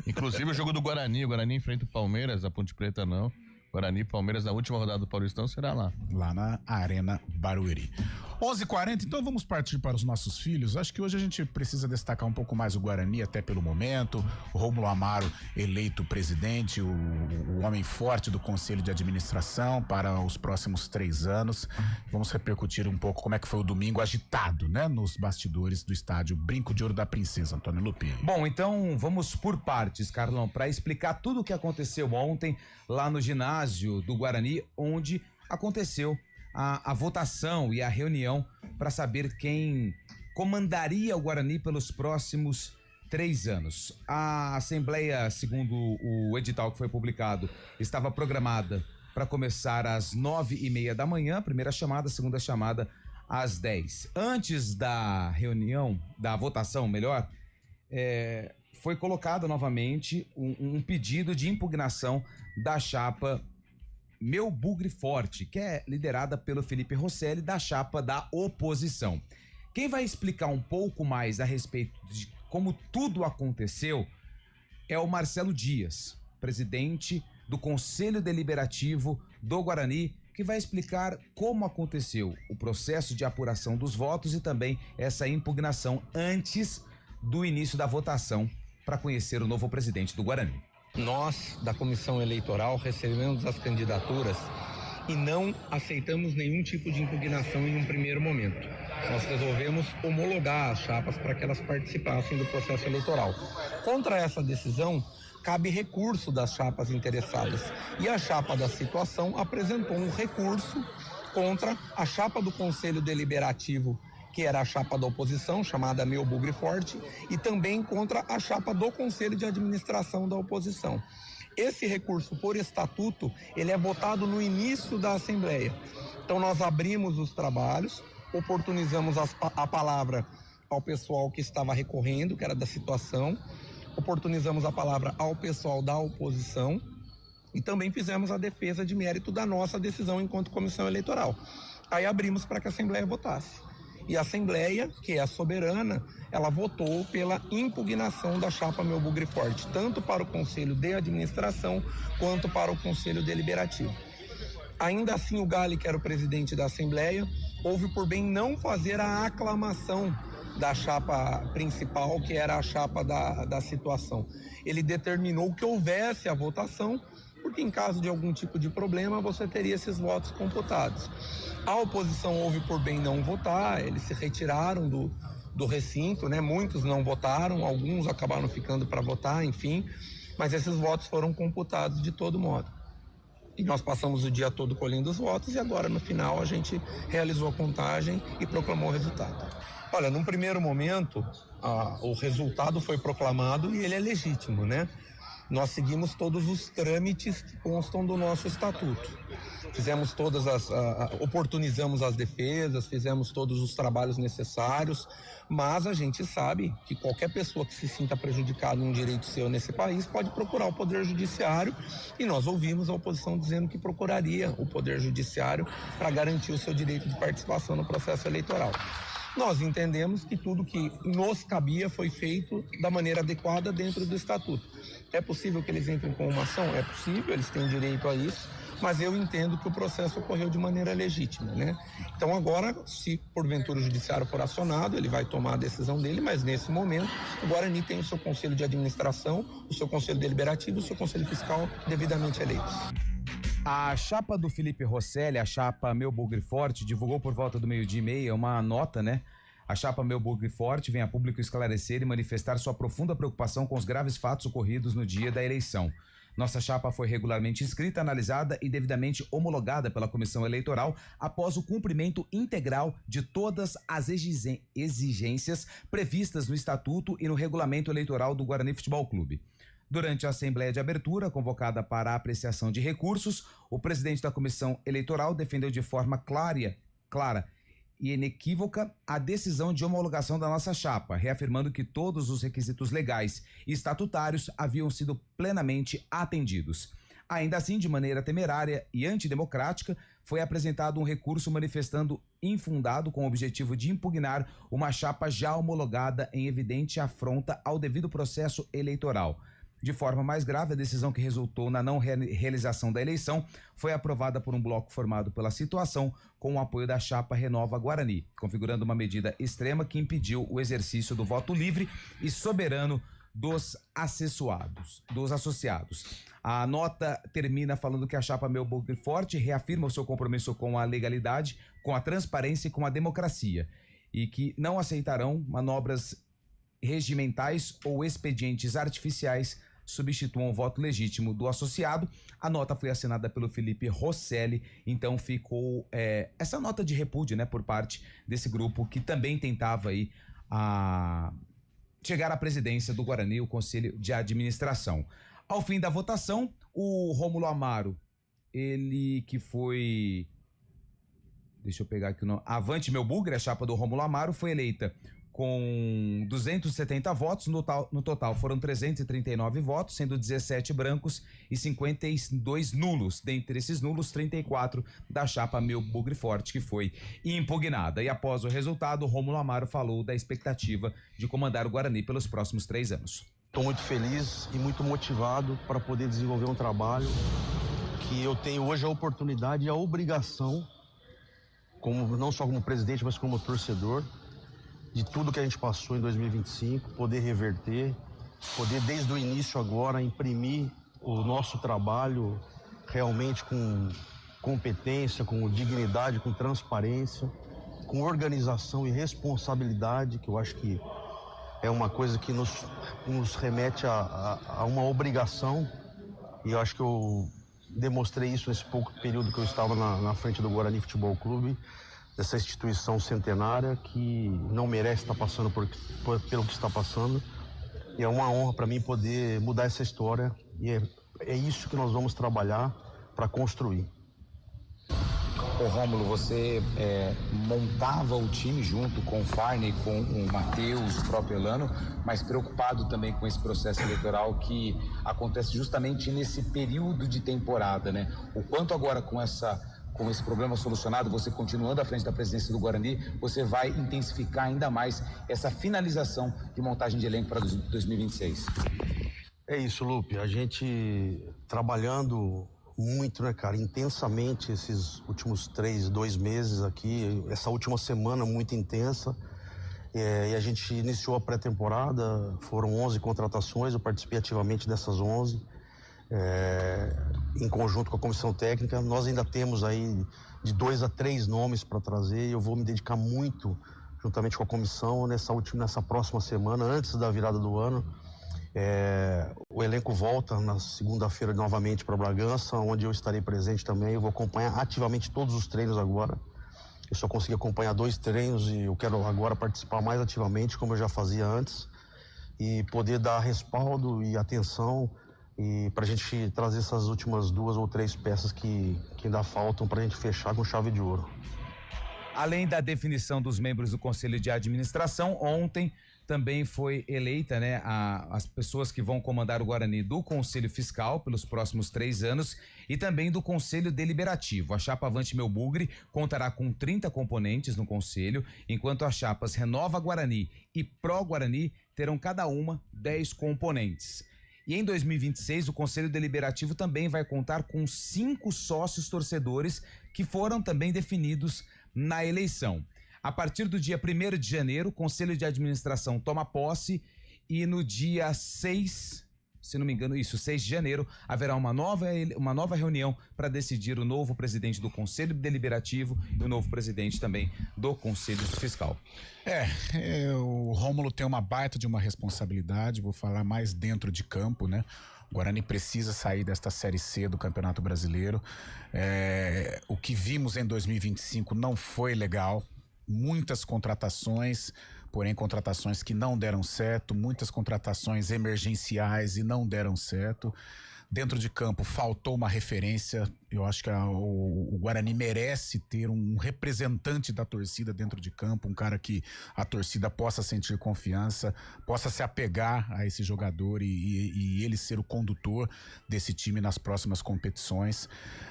Inclusive o jogo do Guarani. O Guarani enfrenta o Palmeiras, a Ponte Preta não. Guarani e Palmeiras na última rodada do Paulistão será lá. Lá na Arena Barueri. 11h40, então vamos partir para os nossos filhos. Acho que hoje a gente precisa destacar um pouco mais o Guarani, até pelo momento. O Rômulo Amaro eleito presidente, o homem forte do Conselho de Administração para os próximos 3 anos. Vamos repercutir um pouco como é que foi o domingo agitado, né? Nos bastidores do estádio Brinco de Ouro da Princesa, Antônio Lupi. Bom, então vamos por partes, Carlão, para explicar tudo o que aconteceu ontem lá no ginásio do Guarani, onde aconteceu a votação e a reunião para saber quem comandaria o Guarani pelos próximos 3 anos. A assembleia, segundo o edital que foi publicado, estava programada para começar às 9h30 da manhã, primeira chamada, segunda chamada às 10. Antes da reunião, da votação, melhor, foi colocado novamente um pedido de impugnação da chapa Meu Bugre Forte, que é liderada pelo Felipe Rosselli, da chapa da oposição. Quem vai explicar um pouco mais a respeito de como tudo aconteceu é o Marcelo Dias, presidente do Conselho Deliberativo do Guarani, que vai explicar como aconteceu o processo de apuração dos votos e também essa impugnação antes do início da votação para conhecer o novo presidente do Guarani. Nós, da comissão eleitoral, recebemos as candidaturas e não aceitamos nenhum tipo de impugnação em um primeiro momento. Nós resolvemos homologar as chapas para que elas participassem do processo eleitoral. Contra essa decisão, cabe recurso das chapas interessadas. E a chapa da situação apresentou um recurso contra a chapa do Conselho Deliberativo, que era a chapa da oposição, chamada Meu Bugre Forte, e também contra a chapa do Conselho de Administração da oposição. Esse recurso, por estatuto, ele é votado no início da Assembleia. Então nós abrimos os trabalhos, oportunizamos a palavra ao pessoal que estava recorrendo, que era da situação, oportunizamos a palavra ao pessoal da oposição e também fizemos a defesa de mérito da nossa decisão enquanto comissão eleitoral. Aí abrimos para que a Assembleia votasse. E a Assembleia, que é a soberana, ela votou pela impugnação da chapa Meu Bugre Forte, tanto para o Conselho de Administração quanto para o Conselho Deliberativo. Ainda assim, o Gali, que era o presidente da Assembleia, houve por bem não fazer a aclamação da chapa principal, que era a chapa da situação. Ele determinou que houvesse a votação, porque em caso de algum tipo de problema, você teria esses votos computados. A oposição houve por bem não votar, eles se retiraram do recinto, né? Muitos não votaram, alguns acabaram ficando para votar, enfim, mas esses votos foram computados de todo modo. E nós passamos o dia todo colhendo os votos e agora no final a gente realizou a contagem e proclamou o resultado. Olha, num primeiro momento, o resultado foi proclamado e ele é legítimo, né? Nós seguimos todos os trâmites que constam do nosso estatuto. Fizemos oportunizamos as defesas, fizemos todos os trabalhos necessários, mas a gente sabe que qualquer pessoa que se sinta prejudicada em um direito seu nesse país pode procurar o Poder Judiciário, e nós ouvimos a oposição dizendo que procuraria o Poder Judiciário para garantir o seu direito de participação no processo eleitoral. Nós entendemos que tudo que nos cabia foi feito da maneira adequada dentro do estatuto. É possível que eles entrem com uma ação? É possível, eles têm direito a isso, mas eu entendo que o processo ocorreu de maneira legítima, né? Então agora, se porventura o judiciário for acionado, ele vai tomar a decisão dele, mas nesse momento o Guarani tem o seu conselho de administração, o seu conselho deliberativo e o seu conselho fiscal devidamente eleitos. A chapa do Felipe Rosselli, a chapa Meu Bugre Forte, divulgou por volta do 12h30 uma nota, né? A chapa Meu Bugre Forte vem a público esclarecer e manifestar sua profunda preocupação com os graves fatos ocorridos no dia da eleição. Nossa chapa foi regularmente inscrita, analisada e devidamente homologada pela Comissão Eleitoral após o cumprimento integral de todas as exigências previstas no Estatuto e no Regulamento Eleitoral do Guarani Futebol Clube. Durante a Assembleia de Abertura, convocada para a apreciação de recursos, o presidente da Comissão Eleitoral defendeu de forma clara e inequívoca a decisão de homologação da nossa chapa, reafirmando que todos os requisitos legais e estatutários haviam sido plenamente atendidos. Ainda assim, de maneira temerária e antidemocrática, foi apresentado um recurso manifestando infundado com o objetivo de impugnar uma chapa já homologada em evidente afronta ao devido processo eleitoral. De forma mais grave, a decisão que resultou na não realização da eleição foi aprovada por um bloco formado pela situação com o apoio da chapa Renova Guarani, configurando uma medida extrema que impediu o exercício do voto livre e soberano dos associados. A nota termina falando que a chapa Meu Bugre Forte reafirma o seu compromisso com a legalidade, com a transparência e com a democracia, e que não aceitarão manobras regimentais ou expedientes artificiais substituam o voto legítimo do associado. A nota foi assinada pelo Felipe Rosselli, então ficou essa nota de repúdio, né, por parte desse grupo que também tentava aí chegar à presidência do Guarani, o Conselho de Administração. Ao fim da votação, o Rômulo Amaro, ele que foi... Deixa eu pegar aqui o nome. Avante Meu Bugre, a chapa do Rômulo Amaro, foi eleita com 270 votos, no total foram 339 votos, sendo 17 brancos e 52 nulos. Dentre esses nulos, 34 da chapa Meu Bugre Forte, que foi impugnada. E após o resultado, Rômulo Amaro falou da expectativa de comandar o Guarani pelos próximos 3 anos. Estou muito feliz e muito motivado para poder desenvolver um trabalho que eu tenho hoje a oportunidade e a obrigação, não só como presidente, mas como torcedor, de tudo que a gente passou em 2025, poder reverter, poder desde o início agora imprimir o nosso trabalho realmente com competência, com dignidade, com transparência, com organização e responsabilidade, que eu acho que é uma coisa que nos remete a uma obrigação, e eu acho que eu demonstrei isso nesse pouco período que eu estava na frente do Guarani Futebol Clube, dessa instituição centenária que não merece estar passando pelo que está passando. E é uma honra para mim poder mudar essa história, e é isso que nós vamos trabalhar para construir. Ô Rômulo, você montava o time junto com o Farney, com o Matheus, o próprio Elano, mas preocupado também com esse processo eleitoral que acontece justamente nesse período de temporada, né? O quanto agora com esse problema solucionado, você continuando à frente da presidência do Guarani, você vai intensificar ainda mais essa finalização de montagem de elenco para 2026. É isso, Lupe. A gente trabalhando muito, né, cara, intensamente esses últimos 2 meses aqui, essa última semana muito intensa. E a gente iniciou a pré-temporada, foram 11 contratações, eu participei ativamente dessas 11. Em conjunto com a comissão técnica, nós ainda temos aí de 2 a 3 nomes para trazer, e eu vou me dedicar muito, juntamente com a comissão, nessa próxima semana, antes da virada do ano. O elenco volta na segunda-feira novamente para Bragança, onde eu estarei presente também. Eu vou acompanhar ativamente todos os treinos agora. Eu só consegui acompanhar 2 treinos e eu quero agora participar mais ativamente, como eu já fazia antes, e poder dar respaldo e atenção, e para a gente trazer essas últimas 2 ou 3 peças que ainda faltam para a gente fechar com chave de ouro. Além da definição dos membros do Conselho de Administração, ontem também foi eleita, né, as pessoas que vão comandar o Guarani do Conselho Fiscal pelos próximos 3 anos e também do Conselho Deliberativo. A chapa Avante Meu Bugre contará com 30 componentes no Conselho, enquanto as chapas Renova Guarani e Pro Guarani terão cada uma 10 componentes. E em 2026, o Conselho Deliberativo também vai contar com 5 sócios torcedores que foram também definidos na eleição. A partir do dia 1º de janeiro, o Conselho de Administração toma posse e no dia 6, se não me engano, 6 de janeiro, haverá uma nova reunião para decidir o novo presidente do Conselho Deliberativo e o novo presidente também do Conselho Fiscal. O Rômulo tem uma baita de uma responsabilidade, vou falar mais dentro de campo, né? O Guarani precisa sair desta Série C do Campeonato Brasileiro. O que vimos em 2025 não foi legal. Muitas contratações, porém contratações que não deram certo, muitas contratações emergenciais e não deram certo. Dentro de campo faltou uma referência. Eu acho que o Guarani merece ter um representante da torcida dentro de campo, um cara que a torcida possa sentir confiança, possa se apegar a esse jogador e ele ser o condutor desse time nas próximas competições.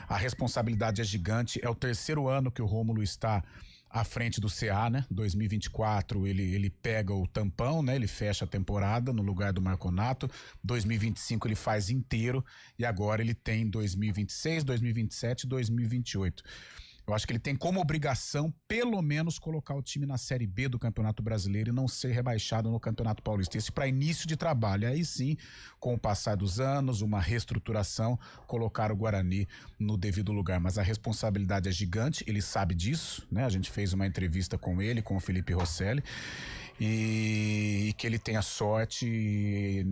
A responsabilidade é gigante. É o 3º ano que o Rômulo está à frente do CA, né? 2024 ele pega o tampão, né? Ele fecha a temporada no lugar do Marconato. 2025 ele faz inteiro e agora ele tem 2026, 2027 e 2028. Eu acho que ele tem como obrigação, pelo menos, colocar o time na Série B do Campeonato Brasileiro e não ser rebaixado no Campeonato Paulista. Isso para início de trabalho. Aí sim, com o passar dos anos, uma reestruturação, colocar o Guarani no devido lugar. Mas a responsabilidade é gigante, ele sabe disso, né? A gente fez uma entrevista com ele, com o Felipe Rosselli, e que ele tenha sorte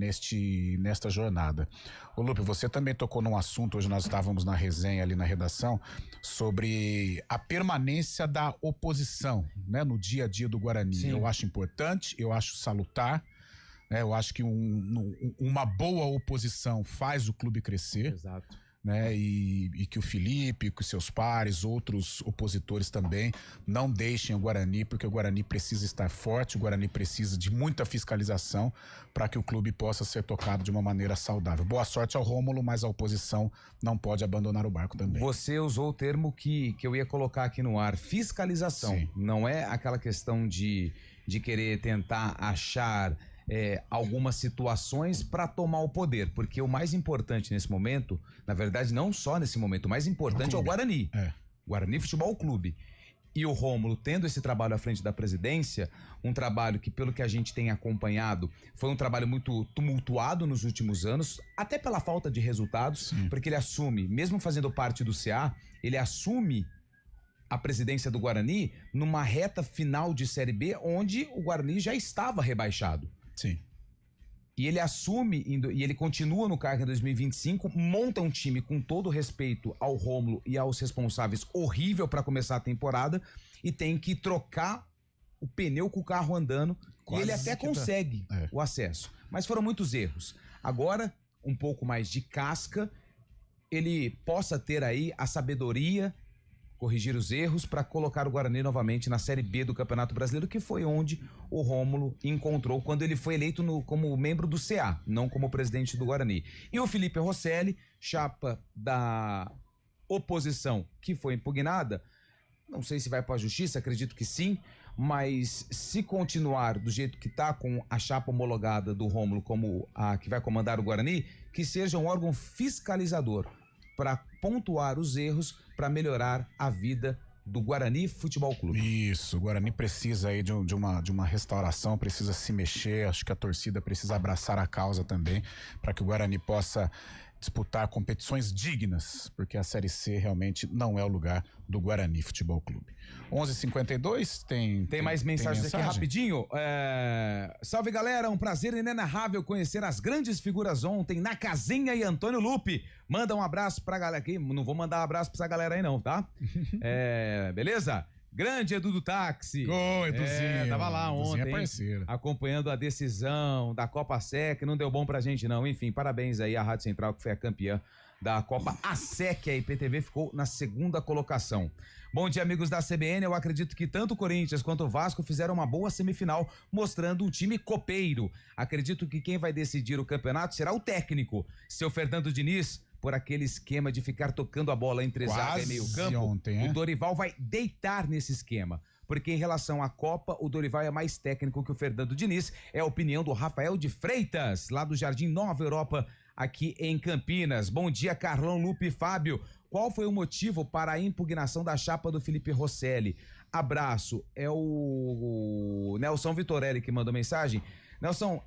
nesta jornada. Ô Lupe, você também tocou num assunto, hoje nós estávamos na resenha ali na redação, sobre a permanência da oposição, né, no dia a dia do Guarani. Sim. Eu acho importante, eu acho salutar, né, eu acho que uma boa oposição faz o clube crescer. Exato. Né, e que o Felipe, que os seus pares, outros opositores também não deixem o Guarani, porque o Guarani precisa estar forte, o Guarani precisa de muita fiscalização para que o clube possa ser tocado de uma maneira saudável. Boa sorte ao Rômulo, mas a oposição não pode abandonar o barco também. Você usou o termo que eu ia colocar aqui no ar, fiscalização. Sim. Não é aquela questão de querer tentar achar algumas situações para tomar o poder, porque o mais importante nesse momento, na verdade não só nesse momento, o mais importante é o Guarani. Guarani Futebol Clube. E o Rômulo, tendo esse trabalho à frente da presidência, um trabalho que, pelo que a gente tem acompanhado, foi um trabalho muito tumultuado nos últimos anos, até pela falta de resultados. Sim. Porque ele assume, mesmo fazendo parte do CA, ele assume a presidência do Guarani numa reta final de Série B, onde o Guarani já estava rebaixado. Sim. E ele assume, e ele continua no cargo em 2025, monta um time com todo respeito ao Rômulo e aos responsáveis, horrível para começar a temporada, e tem que trocar o pneu com o carro andando. Quase. E ele até consegue o acesso. Mas foram muitos erros. Agora, um pouco mais de casca, ele possa ter aí a sabedoria, corrigir os erros para colocar o Guarani novamente na Série B do Campeonato Brasileiro, que foi onde o Rômulo encontrou quando ele foi eleito como membro do CA, não como presidente do Guarani. E o Felipe Rosselli, chapa da oposição que foi impugnada, não sei se vai para a justiça, acredito que sim, mas se continuar do jeito que está, com a chapa homologada do Rômulo como a que vai comandar o Guarani, que seja um órgão fiscalizador para pontuar os erros, para melhorar a vida do Guarani Futebol Clube. Isso, o Guarani precisa aí de uma restauração, precisa se mexer, acho que a torcida precisa abraçar a causa também, para que o Guarani possa disputar competições dignas, porque a Série C realmente não é o lugar do Guarani Futebol Clube. 11h52, tem mais mensagens aqui rapidinho. Salve galera, um prazer inenarrável conhecer as grandes figuras ontem na Casinha e Antônio Lupe. Manda um abraço pra galera aqui, não vou mandar um abraço pra essa galera aí não, tá? Beleza? Grande Edu do Táxi. Eduzinho. Tava lá ontem, é acompanhando a decisão da Copa SEC, não deu bom pra gente não. Enfim, parabéns aí à Rádio Central, que foi a campeã da Copa ASEC. A IPTV ficou na 2ª colocação. Bom dia, amigos da CBN. Eu acredito que tanto o Corinthians quanto o Vasco fizeram uma boa semifinal, mostrando um time copeiro. Acredito que quem vai decidir o campeonato será o técnico, seu Fernando Diniz, por aquele esquema de ficar tocando a bola entre zaga e meio campo. Ontem, o Dorival vai deitar nesse esquema, porque em relação à Copa, o Dorival é mais técnico que o Fernando Diniz. É a opinião do Rafael de Freitas, lá do Jardim Nova Europa, aqui em Campinas. Bom dia, Carlão, Lupe e Fábio. Qual foi o motivo para a impugnação da chapa do Felipe Rosselli? Abraço. É o Nelson Vitorelli que mandou mensagem. Nelson,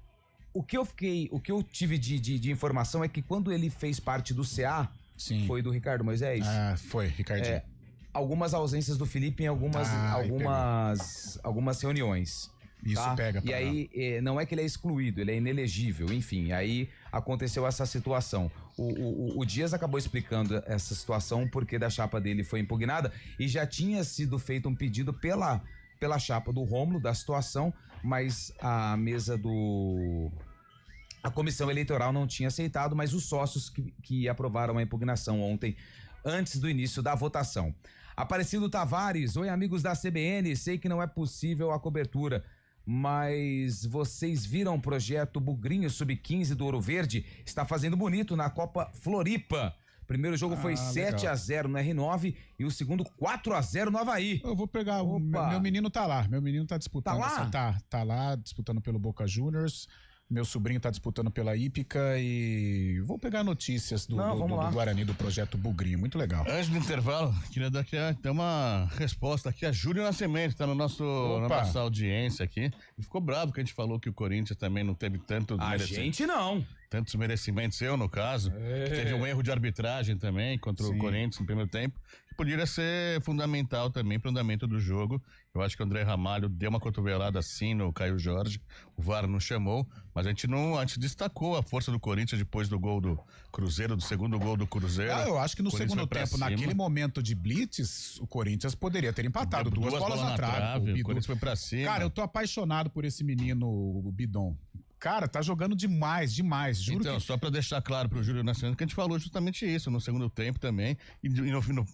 o que eu tive de informação é que quando ele fez parte do CA, sim, foi do Ricardo Moisés? Foi, Ricardinho. Algumas ausências do Felipe em algumas reuniões. Isso, tá? Pega. E aí, não é que ele é excluído, ele é inelegível, enfim, aí aconteceu essa situação. O Dias acabou explicando essa situação, porque da chapa dele foi impugnada, e já tinha sido feito um pedido pela pela chapa do Rômulo, da situação, mas a comissão eleitoral não tinha aceitado, mas os sócios que aprovaram a impugnação ontem, antes do início da votação. Aparecido Tavares, oi amigos da CBN, sei que não é possível a cobertura, mas vocês viram o projeto Bugrinho Sub-15 do Ouro Verde? Está fazendo bonito na Copa Floripa. Primeiro jogo foi 7-0 no R9 e o segundo 4-0 no Avaí. Eu vou pegar, meu menino tá lá, meu menino tá disputando. Tá lá? Tá lá, disputando pelo Boca Juniors. Meu sobrinho tá disputando pela Hípica e vou pegar notícias do Guarani, do projeto Bugrinho. Muito legal. Antes do intervalo, queria dar aqui uma resposta aqui. A Júlio Nascimento tá na nossa audiência aqui. Ele ficou bravo que a gente falou que o Corinthians também não teve tanto... gente não. Tantos merecimentos, eu no caso. Que teve um erro de arbitragem também contra o Corinthians no primeiro tempo. Que poderia ser fundamental também para o andamento do jogo. Eu acho que o André Ramalho deu uma cotovelada assim no Caio Jorge. O VAR não chamou, mas a gente destacou a força do Corinthians depois do gol do Cruzeiro, do segundo gol do Cruzeiro. Eu acho que no segundo tempo, naquele momento de blitz, o Corinthians poderia ter empatado. Duas bolas na trave. O Corinthians foi pra cima. Cara, eu tô apaixonado por esse menino, o Bidon. Cara, tá jogando demais, juro. Então, só pra deixar claro pro Júlio Nascimento que a gente falou justamente isso no segundo tempo também, e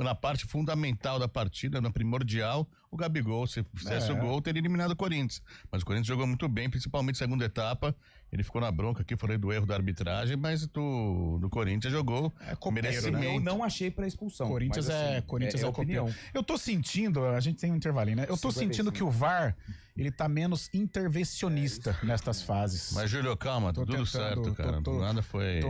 na parte fundamental da partida, na primordial, o Gabigol, se fizesse o gol, teria eliminado o Corinthians. Mas o Corinthians jogou muito bem, principalmente na segunda etapa. Ele ficou na bronca aqui, falei do erro da arbitragem, mas do Corinthians jogou merecimento. Eu não achei pra expulsão. Corinthians é opinião. Eu tô sentindo, a gente tem um intervalinho, né? Eu tô sentindo que o VAR, ele tá menos intervencionista nestas fases. Mas, Júlio, calma, tudo certo, cara. Nada foi...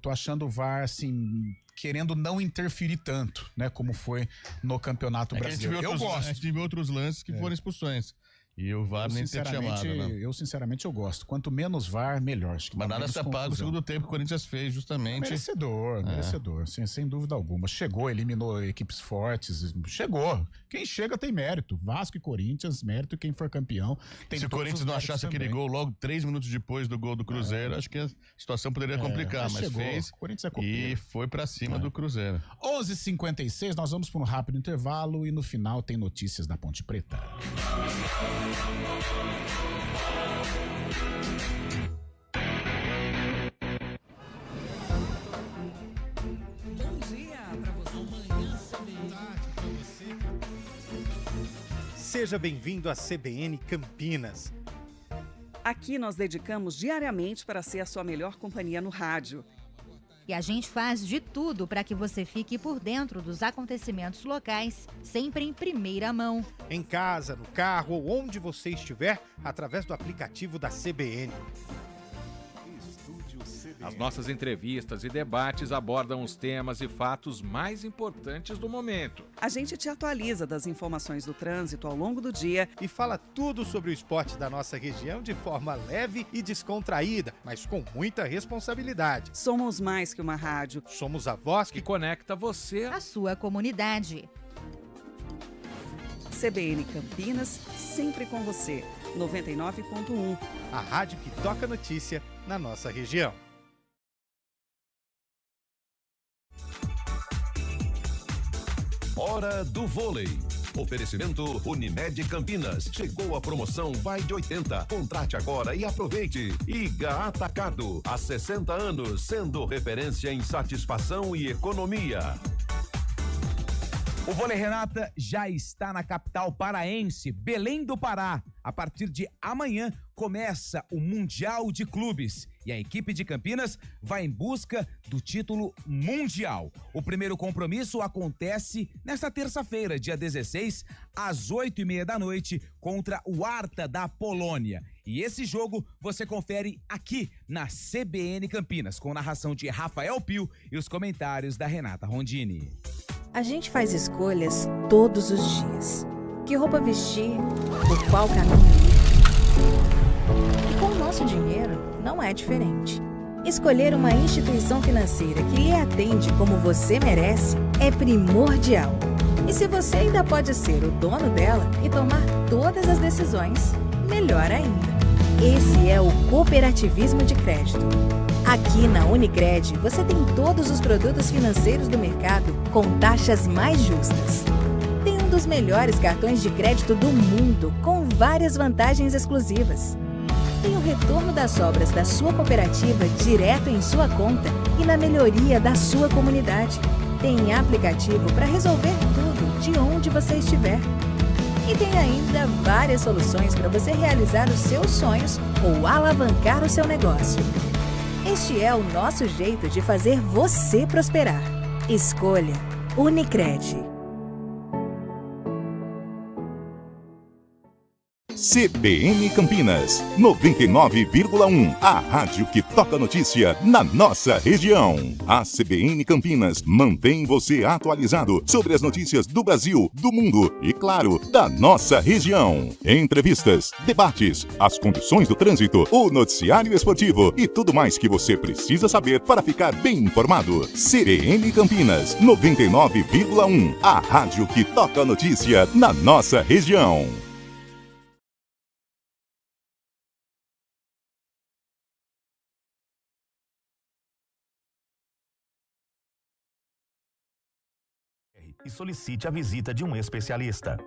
Tô achando o VAR, assim, querendo não interferir tanto, né? Como foi no Campeonato Brasileiro. A gente viu outros lances que foram expulsões. E o VAR nem ter chamado, não. Eu, sinceramente, eu gosto. Quanto menos VAR, melhor. Acho que mas nada se apaga o segundo tempo que o Corinthians fez, justamente. Merecedor, sem dúvida alguma. Chegou, eliminou equipes fortes, chegou. Quem chega tem mérito. Vasco e Corinthians, mérito quem for campeão. Se o Corinthians não achasse aquele gol logo 3 minutos depois do gol do Cruzeiro, acho que a situação poderia complicar, mas chegou, fez o Corinthians e foi pra cima do Cruzeiro. 11h56, nós vamos para um rápido intervalo e no final tem notícias da Ponte Preta. Seja bem-vindo à CBN Campinas. Aqui nós dedicamos diariamente para ser a sua melhor companhia no rádio. E a gente faz de tudo para que você fique por dentro dos acontecimentos locais, sempre em primeira mão. Em casa, no carro ou onde você estiver, através do aplicativo da CBN. As nossas entrevistas e debates abordam os temas e fatos mais importantes do momento. A gente te atualiza das informações do trânsito ao longo do dia e fala tudo sobre o esporte da nossa região de forma leve e descontraída, mas com muita responsabilidade. Somos mais que uma rádio. Somos a voz que conecta você à sua comunidade. CBN Campinas, sempre com você. 99.1. A rádio que toca notícia na nossa região. Hora do vôlei. Oferecimento Unimed Campinas. Chegou a promoção Vai de 80. Contrate agora e aproveite. Iga Atacado. Há 60 anos, sendo referência em satisfação e economia. O Vôlei Renata já está na capital paraense, Belém do Pará. A partir de amanhã começa o Mundial de Clubes e a equipe de Campinas vai em busca do título mundial. O primeiro compromisso acontece nesta terça-feira, dia 16, às 8h30 da noite, contra o Arta da Polônia. E esse jogo você confere aqui na CBN Campinas, com narração de Rafael Pio e os comentários da Renata Rondini. A gente faz escolhas todos os dias. Que roupa vestir, por qual caminho ir. E com o nosso dinheiro, não é diferente. Escolher uma instituição financeira que lhe atende como você merece é primordial. E se você ainda pode ser o dono dela e tomar todas as decisões, melhor ainda. Esse é o cooperativismo de crédito. Aqui na Unicred, você tem todos os produtos financeiros do mercado com taxas mais justas. Tendo dos melhores cartões de crédito do mundo, com várias vantagens exclusivas. Tem o retorno das sobras da sua cooperativa direto em sua conta e na melhoria da sua comunidade. Tem aplicativo para resolver tudo de onde você estiver. E tem ainda várias soluções para você realizar os seus sonhos ou alavancar o seu negócio. Este é o nosso jeito de fazer você prosperar. Escolha Unicred. CBN Campinas, 99,1. A rádio que toca notícia na nossa região. A CBN Campinas mantém você atualizado sobre as notícias do Brasil, do mundo e, claro, da nossa região. Entrevistas, debates, as condições do trânsito, o noticiário esportivo e tudo mais que você precisa saber para ficar bem informado. CBN Campinas, 99,1. A rádio que toca notícia na nossa região. E solicite a visita de um especialista.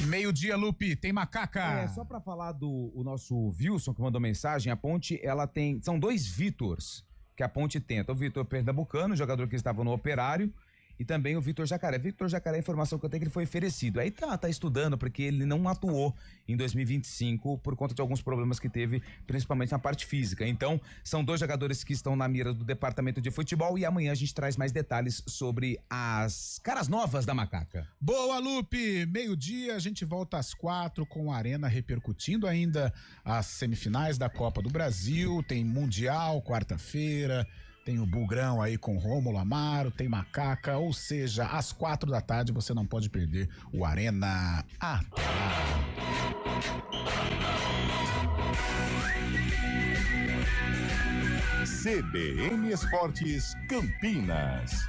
Meio-dia, Lupe, tem macaca. Só pra falar do nosso Wilson que mandou mensagem, a Ponte, ela tem, são 2 Vítors que a Ponte tenta. O Vitor Pernambucano, jogador que estava no Operário, e também o Vitor Jacaré. Vitor Jacaré, a informação que eu tenho é que ele foi oferecido. Aí tá estudando, porque ele não atuou em 2025 por conta de alguns problemas que teve, principalmente na parte física. Então, são 2 jogadores que estão na mira do departamento de futebol e amanhã a gente traz mais detalhes sobre as caras novas da macaca. Boa, Lupe! Meio-dia, a gente volta às 4 com a Arena repercutindo ainda as semifinais da Copa do Brasil. Tem Mundial, quarta-feira. Tem o Bugrão aí com Rômulo Amaro, tem Macaca, ou seja, às 4 da tarde você não pode perder o Arena. CBN Esportes Campinas.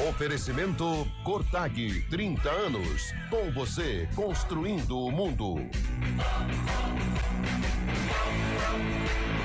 Oferecimento Cortag, 30 anos. Com você, construindo o mundo.